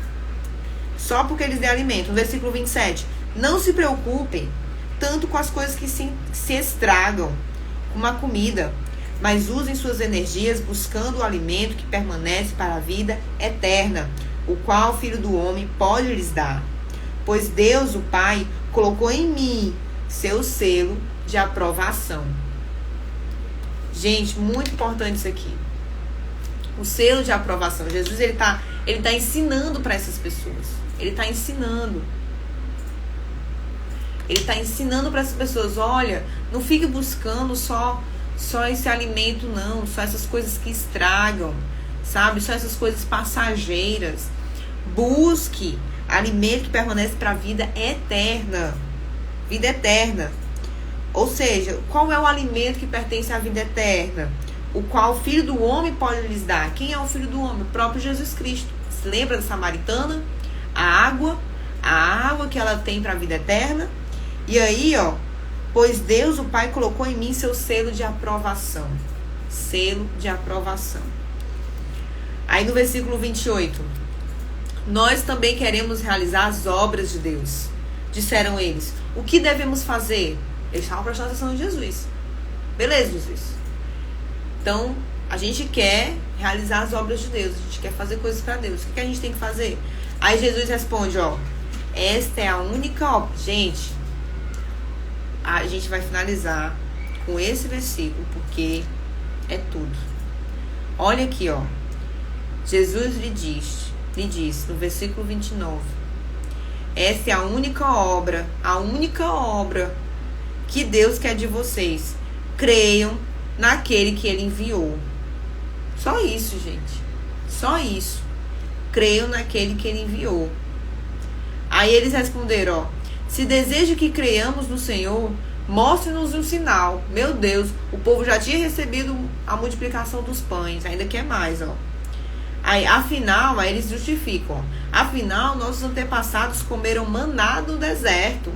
Só porque eles dêem alimento. No versículo 27. Não se preocupem tanto com as coisas que se estragam, como a comida, mas usem suas energias buscando o alimento que permanece para a vida eterna, o qual o Filho do Homem pode lhes dar. Pois Deus, o Pai, colocou em mim seu selo de aprovação. Gente, muito importante isso aqui. O selo de aprovação. Jesus, ele tá ensinando para essas pessoas. Ele está ensinando. Ele está ensinando para essas pessoas, olha, não fique buscando só esse alimento, não. Só essas coisas que estragam, sabe? Só essas coisas passageiras. Busque alimento que permanece para a vida eterna. Vida eterna. Ou seja, qual é o alimento que pertence à vida eterna? O qual o Filho do Homem pode lhes dar. Quem é o Filho do Homem? O próprio Jesus Cristo. Se lembra da samaritana? A água que ela tem para a vida eterna. E aí, pois Deus, o Pai, colocou em mim seu selo de aprovação. Selo de aprovação. Aí no versículo 28. Nós também queremos realizar as obras de Deus. Disseram eles. O que devemos fazer? Eles estavam prestando atenção em Jesus. Beleza, Jesus. Então, a gente quer realizar as obras de Deus. A gente quer fazer coisas para Deus. O que a gente tem que fazer? Aí Jesus responde, esta é a única obra. Gente, a gente vai finalizar com esse versículo, porque é tudo. Olha aqui, Jesus lhe diz no versículo 29. Essa é a única obra que Deus quer de vocês. Creiam naquele que Ele enviou. Só isso, gente. Só isso. Creiam naquele que Ele enviou. Aí eles responderam, ó: se deseja que creiamos no Senhor, mostre-nos um sinal. Meu Deus, o povo já tinha recebido a multiplicação dos pães, ainda quer mais, ó. Aí eles justificam, ó: afinal, nossos antepassados comeram maná no deserto.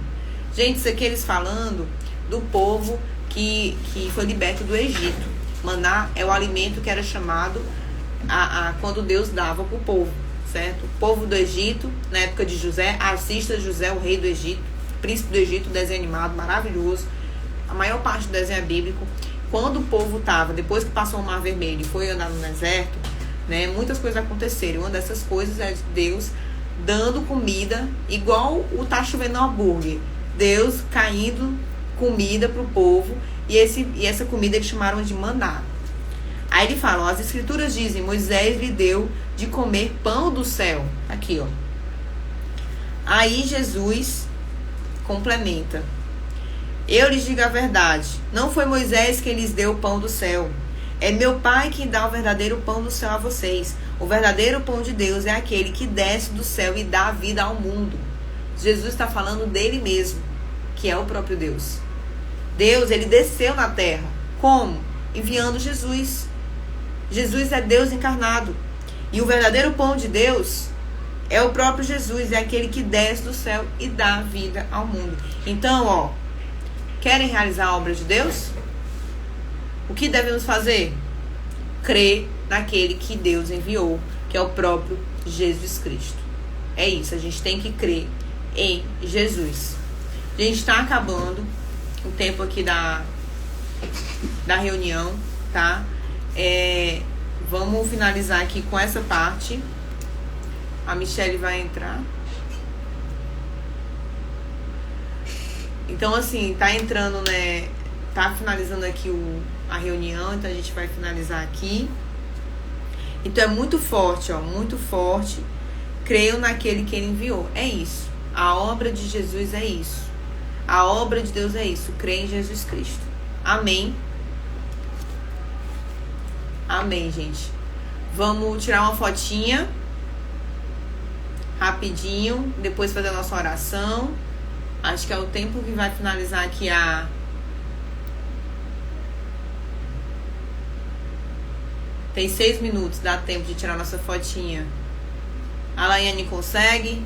Gente, isso aqui eles falando do povo que foi liberto do Egito. Maná é o alimento que era chamado quando Deus dava para o povo, certo? O povo do Egito, na época de José, assista José, o rei do Egito, príncipe do Egito, desenho animado, maravilhoso. A maior parte do desenho é bíblico. Quando o povo estava, depois que passou o Mar Vermelho e foi andar no deserto, né, muitas coisas aconteceram. Uma dessas coisas é Deus dando comida, igual o tá chovendo hambúrguer. Deus caindo comida para o povo, e essa comida eles chamaram de maná. Aí ele fala, ó, as escrituras dizem, Moisés lhe deu de comer pão do céu. Aqui, ó. Aí Jesus complementa: eu lhes digo a verdade, não foi Moisés quem lhes deu o pão do céu. É meu Pai quem dá o verdadeiro pão do céu a vocês. O verdadeiro pão de Deus é aquele que desce do céu e dá vida ao mundo. Jesus está falando dele mesmo, que é o próprio Deus. Deus, ele desceu na terra. Como? Enviando Jesus. Jesus é Deus encarnado. E o verdadeiro pão de Deus é o próprio Jesus, é aquele que desce do céu e dá vida ao mundo. Então, ó, querem realizar a obra de Deus? O que devemos fazer? Crer naquele que Deus enviou, que é o próprio Jesus Cristo. É isso, a gente tem que crer em Jesus. A gente está acabando o tempo aqui da reunião, tá? Vamos finalizar aqui com essa parte. A Michelle vai entrar. Então, assim, tá entrando, né? Tá finalizando aqui a reunião, então a gente vai finalizar aqui. Então é muito forte, ó, muito forte. Creio naquele que ele enviou. É isso. A obra de Jesus é isso. A obra de Deus é isso. Creio em Jesus Cristo. Amém. Amém, gente. Vamos tirar uma fotinha rapidinho, depois fazer a nossa oração. Acho que é o tempo que vai finalizar aqui Tem 6 minutos, dá tempo de tirar nossa fotinha. A Laiane consegue?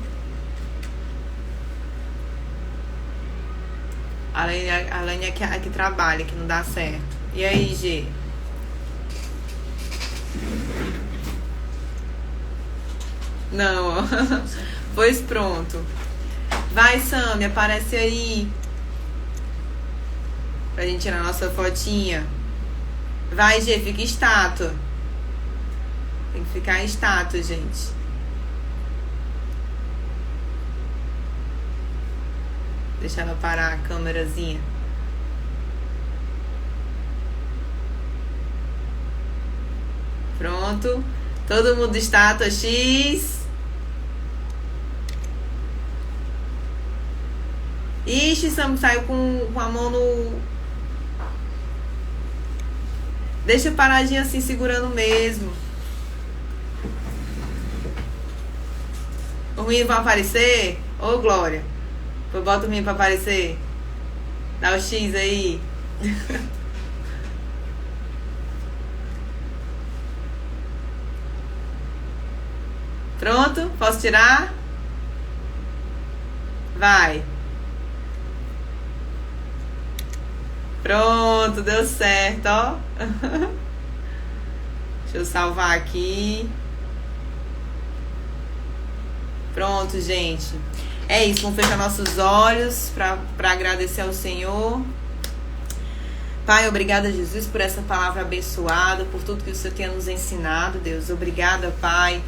A Laiane é a que trabalha, que não dá certo. E aí, G? Não, ó. Pois pronto. Vai, Sammy, aparece aí. Pra gente tirar nossa fotinha. Vai, G, fica estátua. Tem que ficar em estátua, gente. Deixa ela parar a câmerazinha. Pronto. Todo mundo estátua X. Ixi, Sam saiu com a mão no... Deixa paradinha assim, segurando mesmo. O menino vai aparecer? Ô, Glória. Bota o menino pra aparecer. Dá o X aí. Pronto? Posso tirar? Vai. Pronto, deu certo, ó. Deixa eu salvar aqui. Pronto, gente. É isso, vamos fechar nossos olhos para agradecer ao Senhor. Pai, obrigada, Jesus, por essa palavra abençoada, por tudo que o Senhor tenha nos ensinado, Deus. Obrigada, Pai,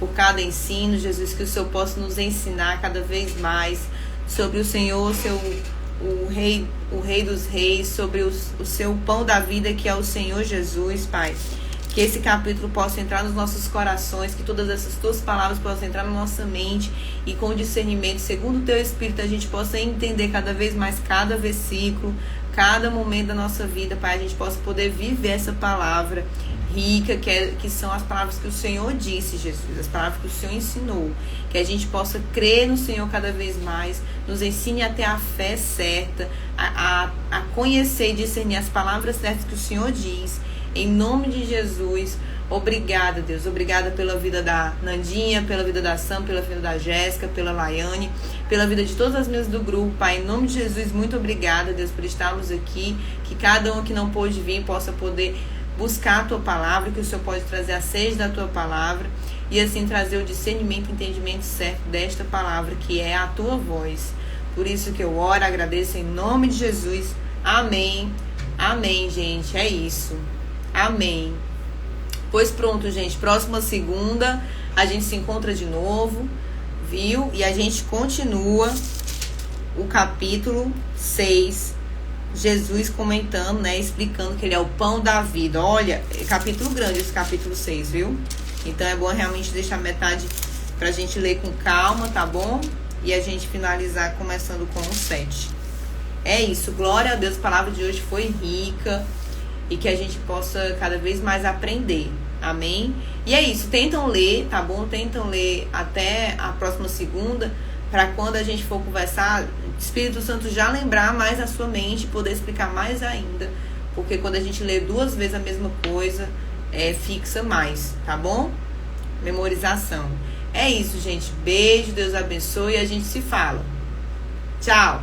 por cada ensino, Jesus, que o Senhor possa nos ensinar cada vez mais sobre o Senhor, o Rei dos Reis, sobre o seu pão da vida, que é o Senhor Jesus, Pai. Que esse capítulo possa entrar nos nossos corações, que todas essas tuas palavras possam entrar na nossa mente e com discernimento, segundo o teu Espírito, a gente possa entender cada vez mais cada versículo, cada momento da nossa vida, Pai, a gente possa poder viver essa palavra rica, que são as palavras que o Senhor disse, Jesus, as palavras que o Senhor ensinou, que a gente possa crer no Senhor cada vez mais, nos ensine a ter a fé certa, a conhecer e discernir as palavras certas que o Senhor diz, em nome de Jesus. Obrigada, Deus, obrigada pela vida da Nandinha, pela vida da Sam, pela vida da Jéssica, pela Laiane, pela vida de todas as mesas do grupo, Pai, em nome de Jesus, muito obrigada, Deus, por estarmos aqui, que cada um que não pôde vir possa poder buscar a tua palavra, que o Senhor pode trazer a sede da tua palavra e assim trazer o discernimento e entendimento certo desta palavra, que é a tua voz. Por isso que eu oro, agradeço em nome de Jesus. Amém. Amém, gente. É isso. Amém. Pois pronto, gente. Próxima segunda a gente se encontra de novo, viu? E a gente continua o capítulo 6. Jesus comentando, né, explicando que ele é o pão da vida. Olha, é capítulo grande esse capítulo 6, viu? Então é bom realmente deixar metade pra gente ler com calma, tá bom? E a gente finalizar começando com o 7. É isso, glória a Deus, a palavra de hoje foi rica e que a gente possa cada vez mais aprender, amém? E é isso, tentam ler, tá bom? Tentam ler até a próxima segunda, para quando a gente for conversar, o Espírito Santo já lembrar mais a sua mente, poder explicar mais ainda, porque quando a gente lê 2 vezes a mesma coisa, fixa mais, tá bom? Memorização. É isso, gente. Beijo, Deus abençoe e a gente se fala. Tchau.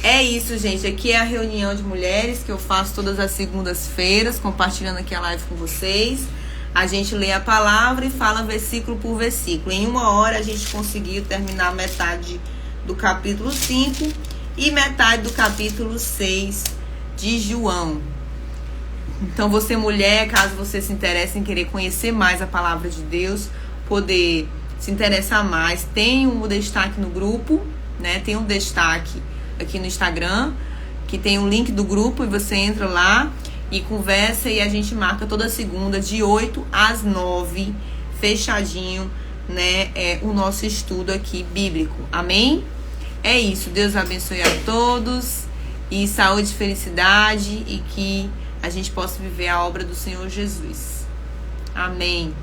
É isso, gente. Aqui é a reunião de mulheres que eu faço todas as segundas-feiras, compartilhando aqui a live com vocês. A gente lê a palavra e fala versículo por versículo. Em 1 hora a gente conseguiu terminar metade do capítulo 5 e metade do capítulo 6 de João. Então você, mulher, caso você se interesse em querer conhecer mais a palavra de Deus, poder se interessar mais, tem um destaque no grupo, né? Tem um destaque aqui no Instagram, que tem o link do grupo, e você entra lá e conversa, e a gente marca toda segunda de 8 às 9, fechadinho, né, o nosso estudo aqui bíblico, amém? É isso, Deus abençoe a todos, e saúde, felicidade, e que a gente possa viver a obra do Senhor Jesus, amém.